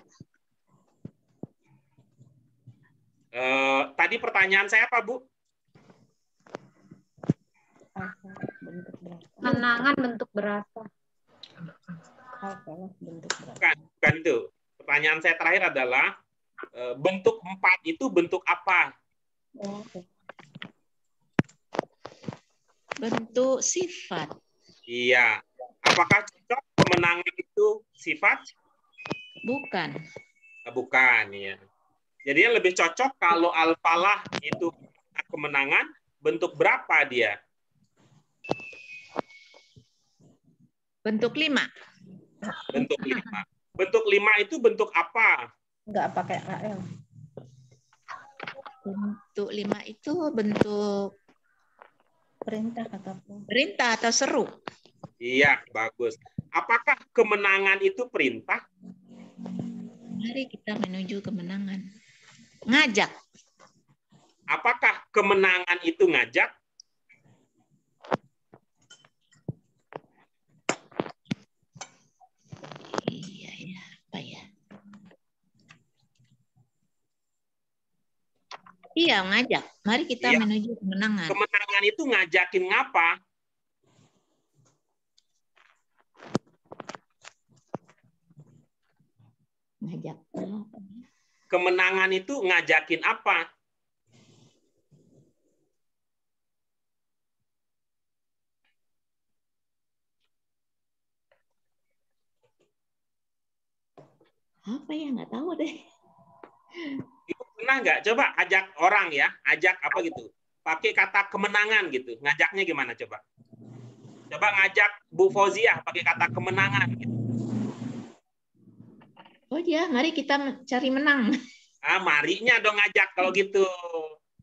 Tadi pertanyaan saya apa, Bu? Kemenangan bentuk berapa? Bukan itu. Pertanyaan saya terakhir adalah bentuk 4 itu bentuk apa? Bentuk sifat. Iya. Apakah cocok kemenangan itu sifat? Bukan. Bukan, ya. Jadi yang lebih cocok kalau al-falah itu kemenangan, bentuk berapa dia? Bentuk 5. Bentuk 5. Bentuk 5 itu bentuk apa? Enggak pakai AL. Bentuk 5 itu bentuk perintah ataupun perintah atau seru. Iya, bagus. Apakah kemenangan itu perintah? Mari kita menuju kemenangan. Ngajak. Apakah kemenangan itu ngajak? Iya, ya. Apa ya? Iya, ngajak. Mari kita menuju kemenangan. Kemenangan itu ngajakin ngapa? Ngajak. Kemenangan itu ngajakin apa? Apa ya? Nggak tahu deh. Ibu pernah nggak coba ajak orang ya, ajak apa gitu, pakai kata kemenangan gitu, ngajaknya gimana coba? Coba ngajak Bu Fauziah pakai kata kemenangan gitu. Oh ya, mari kita cari menang. Ah, marinya dong ngajak kalau gitu.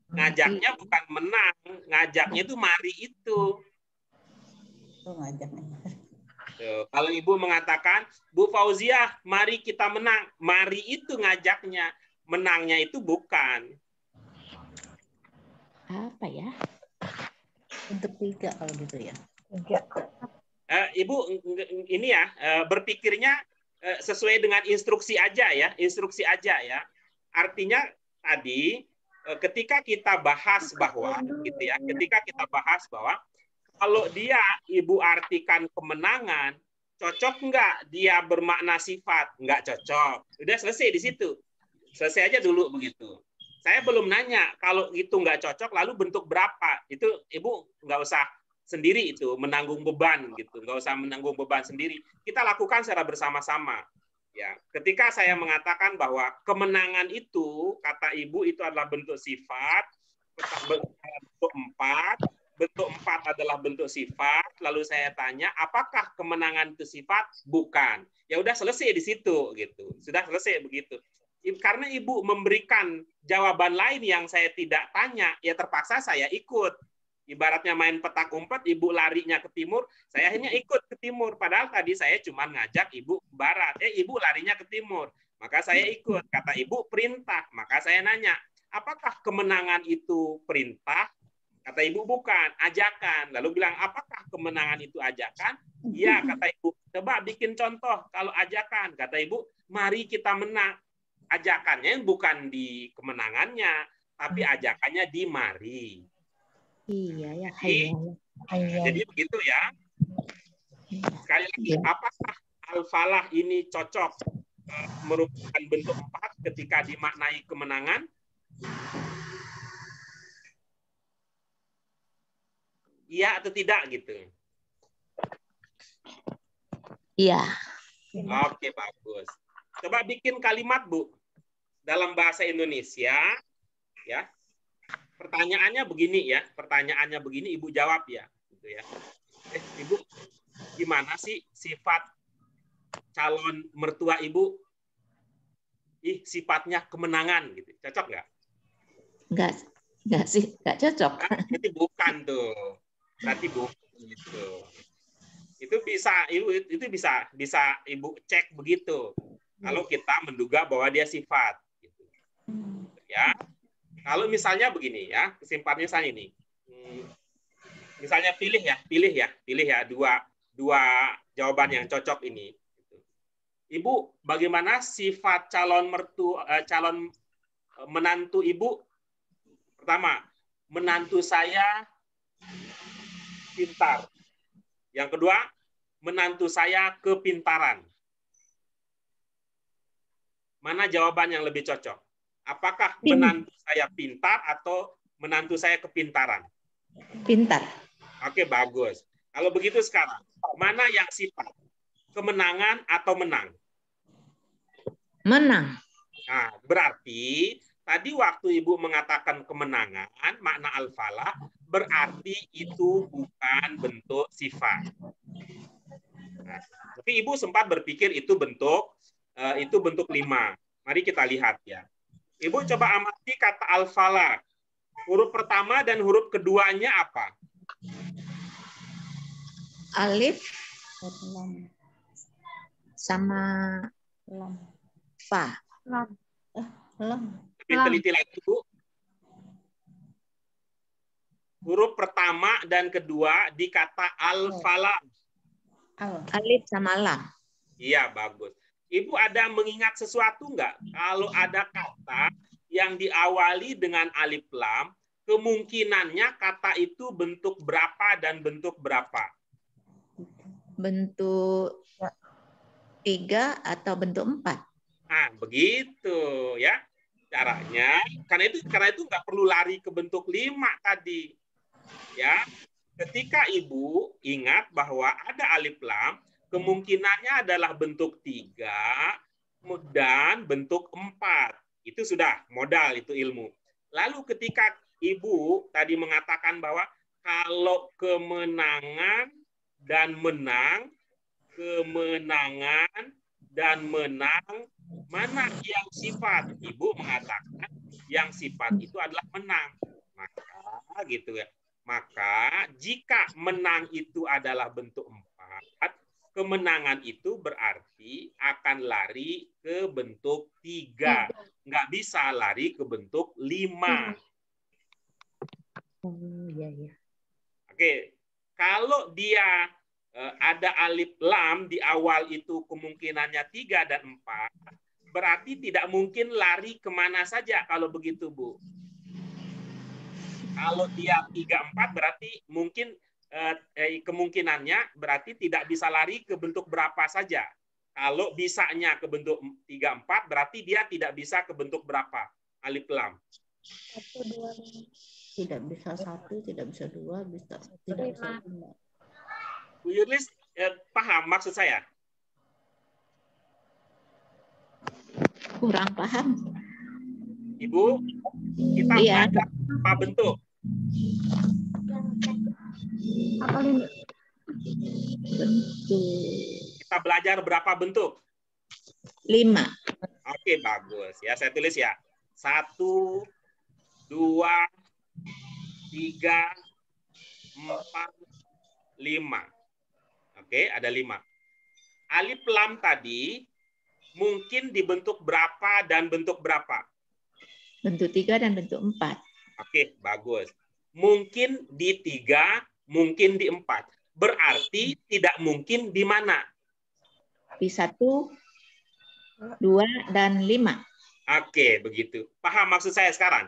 Ngajaknya bukan menang, ngajaknya itu mari itu. Tuh, kalau Ibu mengatakan, Bu Fauziah, mari kita menang. Mari itu ngajaknya. Menangnya itu bukan. Apa ya? Untuk 3 kalau gitu ya. 3. Ibu, ini ya, berpikirnya sesuai dengan instruksi aja ya. Instruksi aja ya. Artinya tadi, ketika kita bahas bahwa, gitu ya, ketika kita bahas bahwa, kalau dia Ibu artikan kemenangan, cocok nggak dia bermakna sifat? Nggak cocok. Udah selesai di situ. Selesai aja dulu begitu. Saya belum nanya, kalau itu nggak cocok, lalu bentuk berapa? Itu Ibu nggak usah sendiri itu, menanggung beban gitu. Nggak usah menanggung beban sendiri. Kita lakukan secara bersama-sama. Ya, ketika saya mengatakan bahwa kemenangan itu, kata Ibu, itu adalah bentuk sifat, bentuk 4, bentuk 4 adalah bentuk sifat, lalu saya tanya, apakah kemenangan itu sifat? Bukan. Ya udah selesai di situ gitu. Sudah selesai begitu. Karena Ibu memberikan jawaban lain yang saya tidak tanya, ya terpaksa saya ikut. Ibaratnya main petak umpet, Ibu larinya ke timur, saya hanya ikut ke timur. Padahal tadi saya cuma ngajak Ibu ke barat. Ibu larinya ke timur. Maka saya ikut. Kata Ibu perintah. Maka saya nanya, apakah kemenangan itu perintah? Kata Ibu bukan, ajakan. Lalu bilang, apakah kemenangan itu ajakan? Iya, kata Ibu. Coba bikin contoh kalau ajakan. Kata Ibu, mari kita menang. Ajakannya bukan di kemenangannya, tapi ajakannya di mari. Iya ya. Jadi begitu ya. Sekali lagi, apakah al-falah ini cocok merupakan bentuk 4 ketika dimaknai kemenangan? Iya atau tidak gitu? Iya. Oke, bagus. Coba bikin kalimat, Bu, dalam bahasa Indonesia, ya. Pertanyaannya begini ya, pertanyaannya begini, Ibu jawab ya, gitu ya. Ibu, gimana sih sifat calon mertua Ibu? Sifatnya kemenangan, gitu. Cocok nggak? Nggak sih, nggak cocok. Berarti bukan tuh, berarti bukan gitu. Itu bisa Ibu cek begitu. Kalau kita menduga bahwa dia sifat, gitu. Ya. Kalau misalnya begini ya, kesimpulannya saya ini. Misalnya pilih ya dua jawaban yang cocok ini. Ibu, bagaimana sifat calon menantu Ibu? Pertama, menantu saya pintar. Yang kedua, menantu saya kepintaran. Mana jawaban yang lebih cocok? Apakah menantu saya pintar atau menantu saya kepintaran? Pintar. Oke, bagus. Kalau begitu sekarang, mana yang sifat? Kemenangan atau menang? Menang. Nah, berarti tadi waktu Ibu mengatakan kemenangan, makna al-falah, berarti itu bukan bentuk sifat. Nah, tapi Ibu sempat berpikir itu bentuk 5. Mari kita lihat ya. Ibu coba amati kata al-falah. Huruf pertama dan huruf keduanya apa? Alif sama fa. Lebih teliti lagi, Bu. Huruf pertama dan kedua di kata al-falah. Alif sama lam. Iya, bagus. Ibu ada mengingat sesuatu nggak? Kalau ada kata yang diawali dengan alif lam, kemungkinannya kata itu bentuk berapa dan bentuk berapa? Bentuk 3 atau bentuk 4. Nah, begitu ya caranya. Karena itu nggak perlu lari ke bentuk 5 tadi. Ya, ketika Ibu ingat bahwa ada alif lam, kemungkinannya adalah bentuk 3 dan bentuk 4. Itu sudah modal, itu ilmu. Lalu ketika Ibu tadi mengatakan bahwa kalau kemenangan dan menang, kemenangan dan menang, mana yang sifat? Ibu mengatakan yang sifat itu adalah menang. Maka gitu ya. Maka jika menang itu adalah bentuk 4, kemenangan itu berarti akan lari ke bentuk 3. Nggak bisa lari ke bentuk 5. Oh, iya, iya. Oke, kalau dia ada alif lam di awal itu kemungkinannya 3 dan 4, berarti tidak mungkin lari kemana saja kalau begitu, Bu. Kalau dia 3, 4 berarti mungkin kemungkinannya berarti tidak bisa lari ke bentuk berapa saja. Kalau bisanya ke bentuk 3, 4 berarti dia tidak bisa ke bentuk berapa? Alif lam. 1, 2, 5. Tidak bisa 1, tidak bisa 2, tidak bisa 5. Bu Yurlis paham maksud saya? Kurang paham. Ibu, kita belajar apa bentuk? Apa ini? Bentuk Kita belajar berapa bentuk? 5. Oke, bagus. Ya, saya tulis ya. 1, 2, 3, 4, 5. Oke, ada 5. Alif lam tadi mungkin dibentuk berapa dan bentuk berapa? Bentuk 3 dan bentuk 4. Oke, bagus. Mungkin di 3, mungkin di 4. Berarti tidak mungkin di mana? Di 1, 2, dan 5. Oke, begitu. Paham maksud saya sekarang?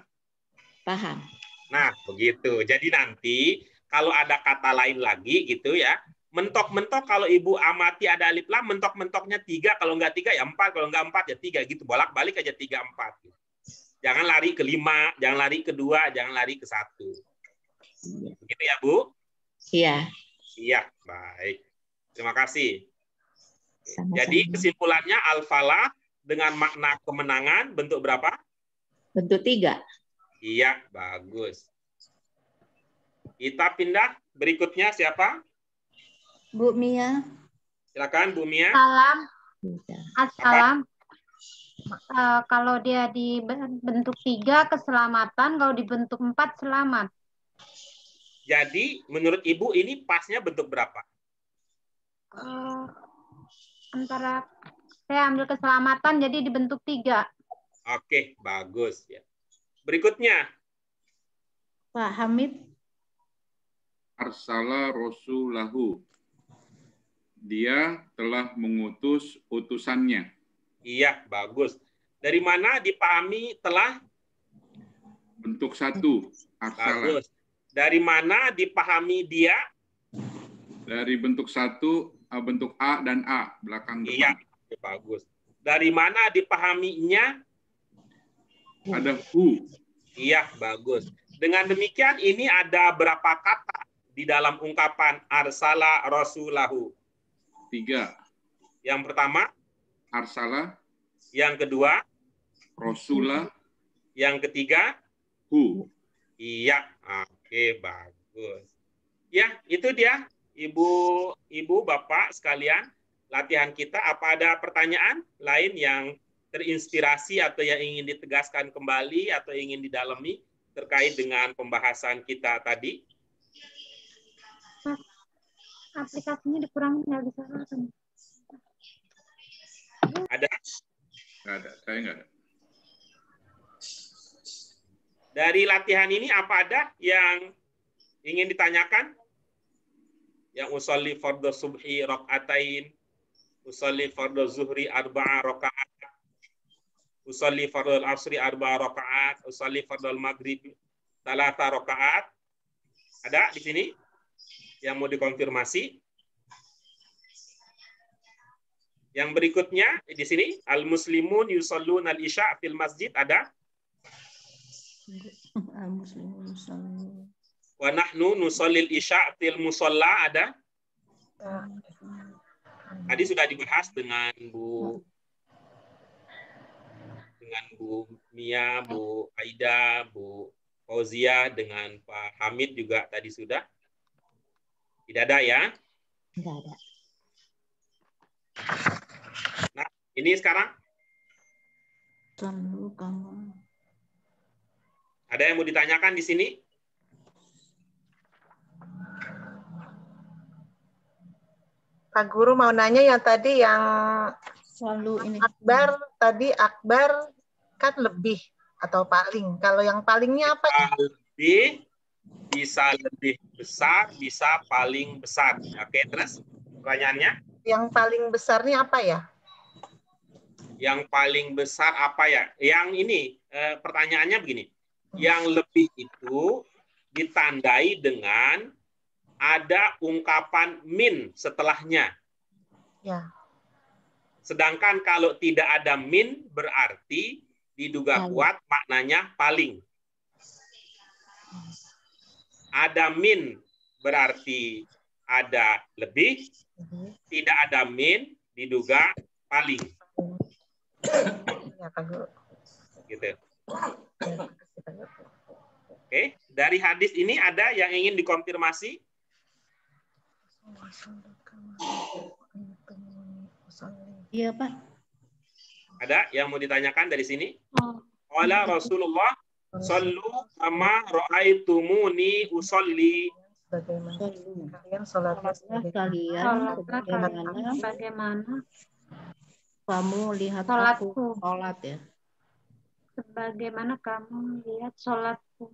Paham. Nah, begitu. Jadi nanti kalau ada kata lain lagi gitu ya, mentok-mentok kalau Ibu amati ada alif lam, mentok-mentoknya 3, kalau enggak 3 ya 4, kalau enggak 4 ya 3 gitu. Bolak-balik aja 3, 4. Jangan lari ke 5, jangan lari ke 2, jangan lari ke 1. Begitu ya, Bu? Iya. Iya, baik. Terima kasih. Sama-sama. Jadi kesimpulannya al-falah dengan makna kemenangan bentuk berapa? Bentuk 3. Iya, bagus. Kita pindah berikutnya siapa? Bu Mia. Silakan Bu Mia. Salam. Assalam. Apa? Kalau dia di bentuk 3 keselamatan, kalau di bentuk 4 selamat. Jadi menurut Ibu ini pasnya bentuk berapa? Antara saya ambil keselamatan jadi dibentuk 3. Oke, bagus ya. Berikutnya Pak Hamid. Arsala Rasulahu. Dia telah mengutus utusannya. iya, bagus. Dari mana dipahami telah? Bentuk 1, arsala. Bagus. Dari mana dipahami dia? Dari bentuk 1, bentuk A dan A belakang depan. Iya, bagus. Dari mana dipahaminya? Ada hu. Iya, bagus. Dengan demikian ini ada berapa kata di dalam ungkapan arsala rasulahu? 3. Yang pertama, Arsala, yang kedua, Rasulah, yang ketiga, hu. iya. Oke, bagus. Ya, itu dia Ibu, Bapak sekalian, latihan kita. Apa ada pertanyaan lain yang terinspirasi atau yang ingin ditegaskan kembali atau ingin didalami terkait dengan pembahasan kita tadi? Aplikasinya dikurangin, nggak bisa langsung. Ada? Nggak ada, saya nggak ada. Dari latihan ini apa ada yang ingin ditanyakan? Yang usolli fardhu subhi rakaatain, usolli fardhu zuhri 4 rakaat, usolli fardhu asri 4 rakaat, usolli fardhu maghrib 3 rakaat. Ada di sini yang mau dikonfirmasi? Yang berikutnya di sini al-muslimun yusalluna al-isya fil masjid, ada? Al-muslimun yusalluna. Wa nahnu nusallil isya fil musalla, ada? Tadi sudah dibahas dengan Bu Bu Mia, Bu Aida, Bu Fauzia dengan Pak Hamid juga tadi sudah? Tidak ada ya? Tidak ada. Nah, ini sekarang ada yang mau ditanyakan di sini? Pak Guru mau nanya yang tadi yang selalu ini. Akbar tadi Akbar kan lebih atau paling. Kalau yang palingnya apa ya? Lebih, bisa lebih besar, bisa paling besar. Oke, terus pertanyaannya? Yang paling besarnya apa ya? Yang paling besar apa ya? Yang ini pertanyaannya begini. Yang lebih itu ditandai dengan ada ungkapan min setelahnya. Ya. Sedangkan kalau tidak ada min berarti diduga kuat maknanya paling. Ada min berarti ada lebih, tidak ada min diduga paling. Ya, Pak Guru. Gitu. Oke, dari hadis ini ada yang ingin dikonfirmasi? Iya, Pak. Ada yang mau ditanyakan dari sini? Qala Rasulullah sallu kama ra'aitumuni usolli. Bagaimana kalian sholatlah bagaimana kamu lihat sholatku. aku sholat ya. Sebagaimana kamu lihat sholatku.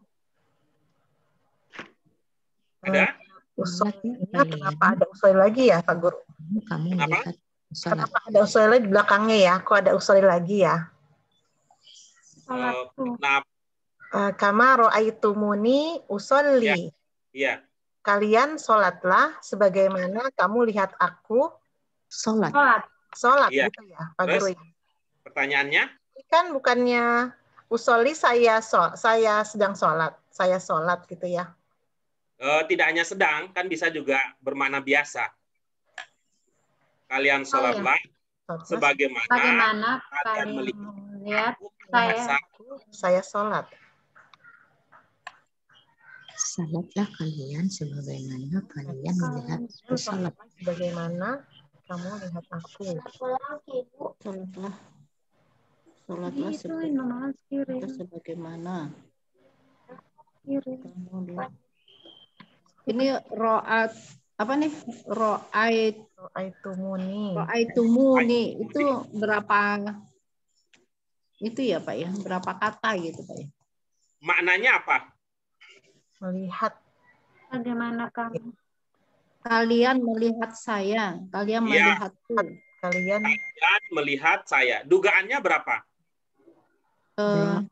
Ada? Usolnya kenapa ada usul lagi ya, Pak Guru? Kamu lihat sholat. Kenapa ada usul di belakangnya ya? Kok ada usul lagi ya? Sholatku. Kama ro'aitumuni usolli. Iya. Kalian sholatlah sebagaimana kamu lihat aku Sholat. Sholat Iya. gitu ya, Pak Terus, Guru. pertanyaannya? Ini kan bukannya usolli saya sedang sholat, saya sholat gitu ya. Tidak hanya sedang, kan bisa juga bermakna biasa. Kalian sholatlah sebagaimana kalian melihat saya sholat. Salatlah kalian sebagaimana kalian melihat aku salat. Sebagaimana kamu lihat aku. Sholatlah sebagaimana ini ro'at apa nih? Ro'aitumuni itu berapa itu ya Pak ya? Berapa kata gitu Pak ya? Maknanya apa? Melihat. Bagaimana kamu? Kalian melihat saya, kalian melihatku. Kalian melihat saya. Dugaannya berapa? 3.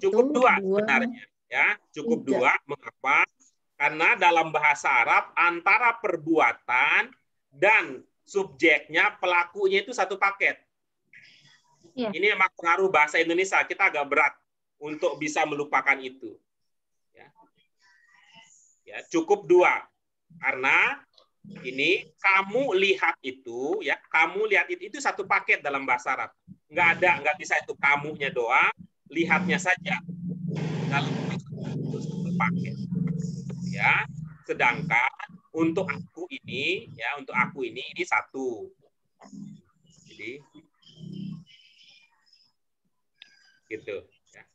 Cukup 2 sebenarnya. Ya, cukup 2. Mengapa? Karena dalam bahasa Arab antara perbuatan dan subjeknya, pelakunya itu satu paket. Ya. Ini memang pengaruh bahasa Indonesia. Kita agak berat untuk bisa melupakan itu. Ya, cukup 2. Karena ini kamu lihat itu, ya, kamu lihat itu satu paket dalam bahasa Arab. Nggak bisa itu kamunya doang, lihatnya saja. Dalam bahasa Arab itu satu paket. Ya, sedangkan untuk aku ini, ya, untuk aku ini satu. Jadi gitu. Ya.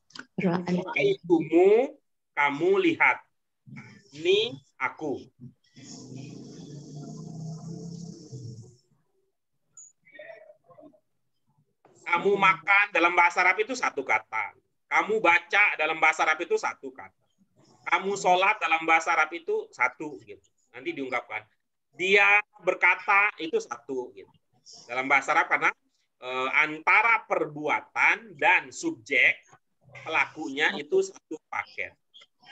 Kamu lihat. Ini aku. Kamu makan dalam bahasa Arab itu satu kata. Kamu baca dalam bahasa Arab itu satu kata. Kamu sholat dalam bahasa Arab itu satu. Gitu. Nanti diungkapkan. Dia berkata itu satu. Gitu. Dalam bahasa Arab karena antara perbuatan dan subjek pelakunya itu satu paket.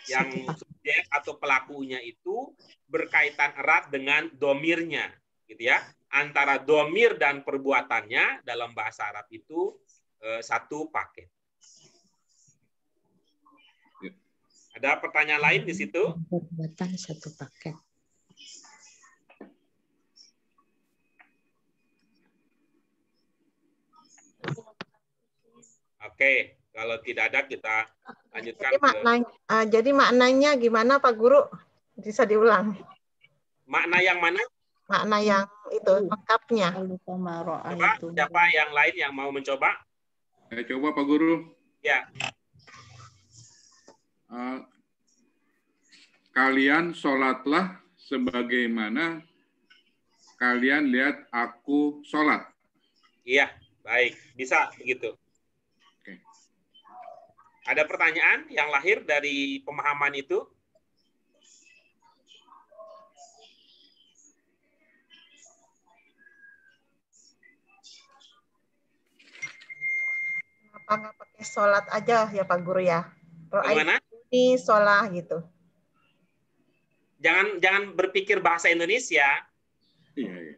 Yang subjek atau pelakunya itu berkaitan erat dengan domirnya. Gitu ya. Antara domir dan perbuatannya dalam bahasa Arab itu satu paket. Ada pertanyaan lain di situ? Perbuatan satu paket. Oke, kalau tidak ada kita lanjutkan Jadi maknanya gimana Pak Guru? Bisa diulang. Makna yang mana? Makna yang itu lengkapnya. Coba siapa yang lain yang mau mencoba? Coba Pak Guru. Ya. Kalian sholatlah sebagaimana kalian lihat aku sholat. Iya, baik. Bisa begitu. Oke. Ada pertanyaan yang lahir dari pemahaman itu? Kenapa nggak pakai sholat aja ya Pak Guru ya? Bagaimana? Ini sholat gitu. Jangan berpikir bahasa Indonesia. Iya.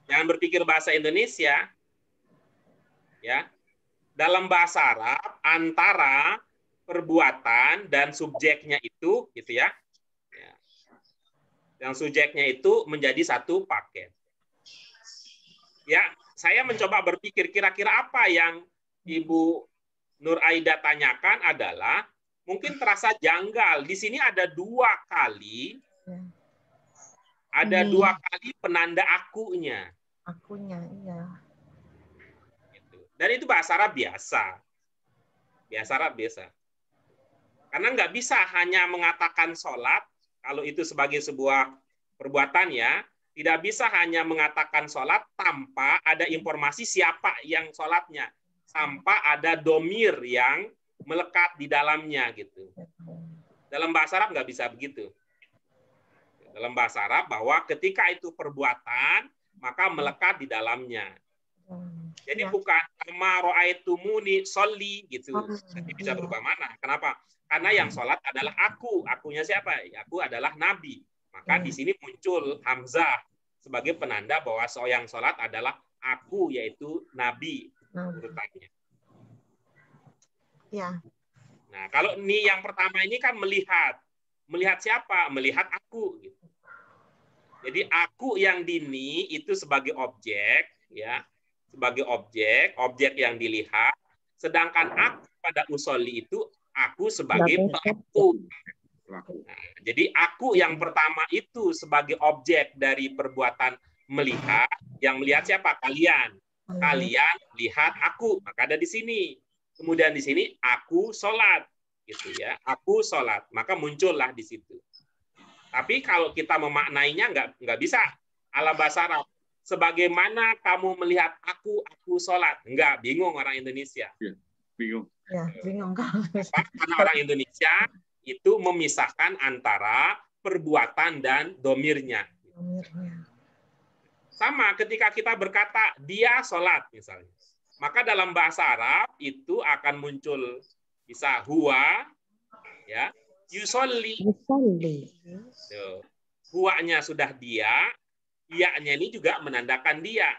Jangan berpikir bahasa Indonesia. Ya. Dalam bahasa Arab antara perbuatan dan subjeknya itu gitu ya. Yang subjeknya itu menjadi satu paket. Ya, saya mencoba berpikir kira-kira apa yang Ibu Nur Aida tanyakan adalah mungkin terasa janggal. Di sini ada 2 kali. Ada 2 kali penanda akunya. Akunya, iya. Dan itu bahasa Arab biasa. Bahasa Arab biasa. Karena nggak bisa hanya mengatakan sholat, kalau itu sebagai sebuah perbuatan ya, tidak bisa hanya mengatakan sholat tanpa ada informasi siapa yang sholatnya. Tanpa ada domir yang melekat di dalamnya gitu. Dalam bahasa Arab nggak bisa begitu. Dalam bahasa Arab bahwa ketika itu perbuatan, maka melekat di dalamnya. Jadi bukan kama ra'aitumuni sholli gitu. Jadi bisa berubah mana? Kenapa? Karena yang sholat adalah aku. Akunya siapa? Aku adalah Nabi. Maka di sini muncul Hamzah sebagai penanda bahwa yang sholat adalah aku, yaitu Nabi urutannya. Ya. Nah, kalau ini yang pertama ini kan melihat. Melihat siapa? Melihat aku. Gitu. Jadi aku yang dini itu sebagai objek, ya, sebagai objek yang dilihat. Sedangkan aku pada usolli itu aku sebagai pelaku. Nah, jadi aku yang pertama itu sebagai objek dari perbuatan melihat. Yang melihat siapa? Kalian. Kalian lihat aku. Maka ada di sini. Kemudian di sini aku sholat, gitu ya. Aku sholat. Maka muncullah di situ. Tapi kalau kita memaknainya nggak bisa ala bahasa Arab. Sebagaimana kamu melihat aku sholat. Enggak, bingung orang Indonesia. Ya, bingung. Ya, bingung. Karena orang Indonesia itu memisahkan antara perbuatan dan domirnya. Sama ketika kita berkata, dia sholat misalnya. Maka dalam bahasa Arab itu akan muncul bisa huwa, ya, yusolli. Huwanya sudah dia, iya-nya ini juga menandakan dia.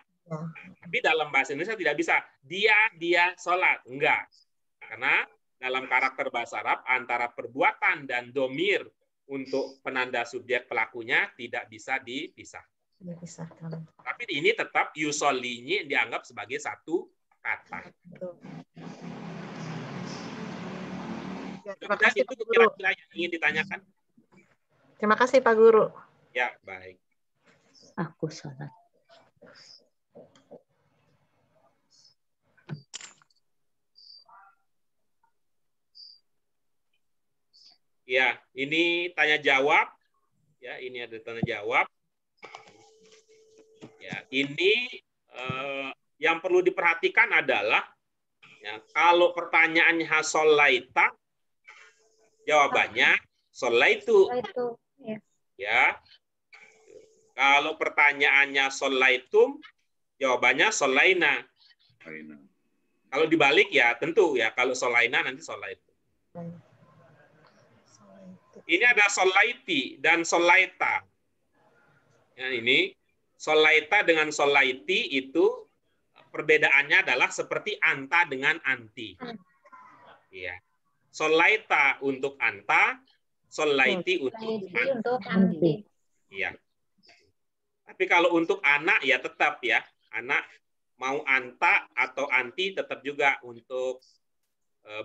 Tapi dalam bahasa Indonesia tidak bisa dia sholat. Enggak. Karena dalam karakter bahasa Arab antara perbuatan dan domir untuk penanda subjek pelakunya tidak bisa dipisah. Tapi ini tetap yusollinya dianggap sebagai satu kata. Terima kasih, itu kira-kira yang ingin ditanyakan. Terima kasih Pak Guru. Ya, baik. Aku sholat. Ya, ini tanya jawab. Ya, ini ada tanya jawab. Ya, ini yang perlu diperhatikan adalah ya, kalau pertanyaannya sholaita, jawabannya sholaitu. Ya. Kalau pertanyaannya sholaitum, jawabannya sholaina. Kalau dibalik ya tentu ya kalau sholaina nanti sholaitu. Ini ada sholaiti dan sholaita. Ya, ini sholaita dengan sholaiti itu perbedaannya adalah seperti anta dengan anti. Ya. Sholaita untuk anta, sholaiti untuk anti. Ya. Tapi kalau untuk anak ya tetap ya, anak mau anta atau anti tetap juga untuk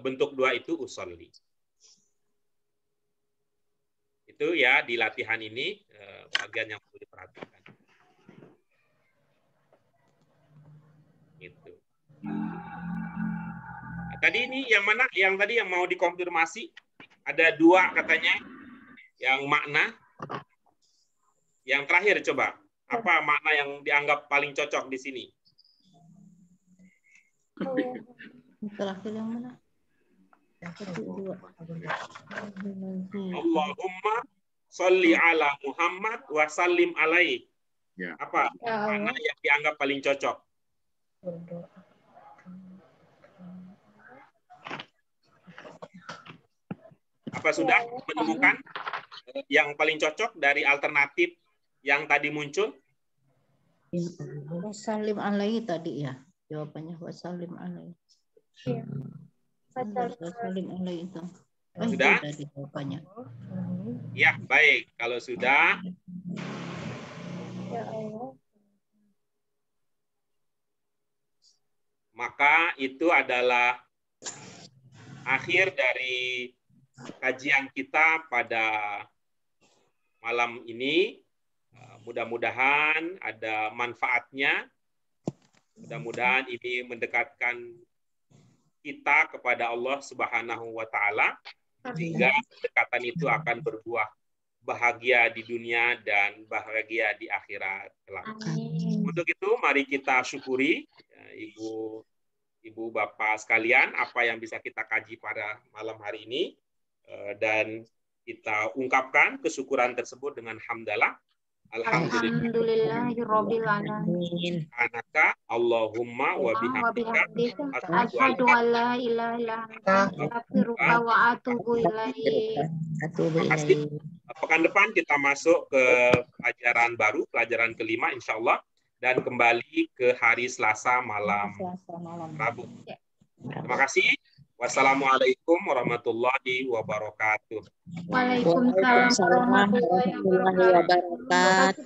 bentuk dua itu usolli. Itu ya di latihan ini bagian yang perlu diperhatikan. Gitu. Nah, tadi ini yang mana? Yang tadi yang mau dikonfirmasi ada dua katanya yang makna. Yang terakhir coba apa makna yang dianggap paling cocok di sini? Terakhir yang mana? Allahumma sholli ala Muhammad wa sallim alaihi. Ya. Apa makna yang dianggap paling cocok? Apa sudah menemukan yang paling cocok dari alternatif yang tadi muncul? Wasallim alaihi tadi ya. Jawabannya wasallim alaihi. Iya. Wasallim alaihi itu. Sudah? Tadi jawabannya. Ya, baik. Kalau sudah, maka itu adalah akhir dari kajian kita pada malam ini. Mudah-mudahan ada manfaatnya. Mudah-mudahan ini mendekatkan kita kepada Allah Subhanahu wa Ta'ala, sehingga kedekatan itu akan berbuah bahagia di dunia dan bahagia di akhirat kelak. Untuk itu mari kita syukuri ibu bapak sekalian apa yang bisa kita kaji pada malam hari ini, dan kita ungkapkan kesyukuran tersebut dengan hamdalah. Alhamdulillahirabbil alamin. Anaka Allahumma wa bihamdika asyhadu an la ilaha illa anta astaghfiruka wa atubu ilaik. Pekan depan kita masuk ke pelajaran baru, pelajaran kelima insyaallah, dan kembali ke hari Selasa malam Rabu. Terima kasih. Wassalamualaikum warahmatullahi wabarakatuh. Waalaikumsalam warahmatullahi wabarakatuh.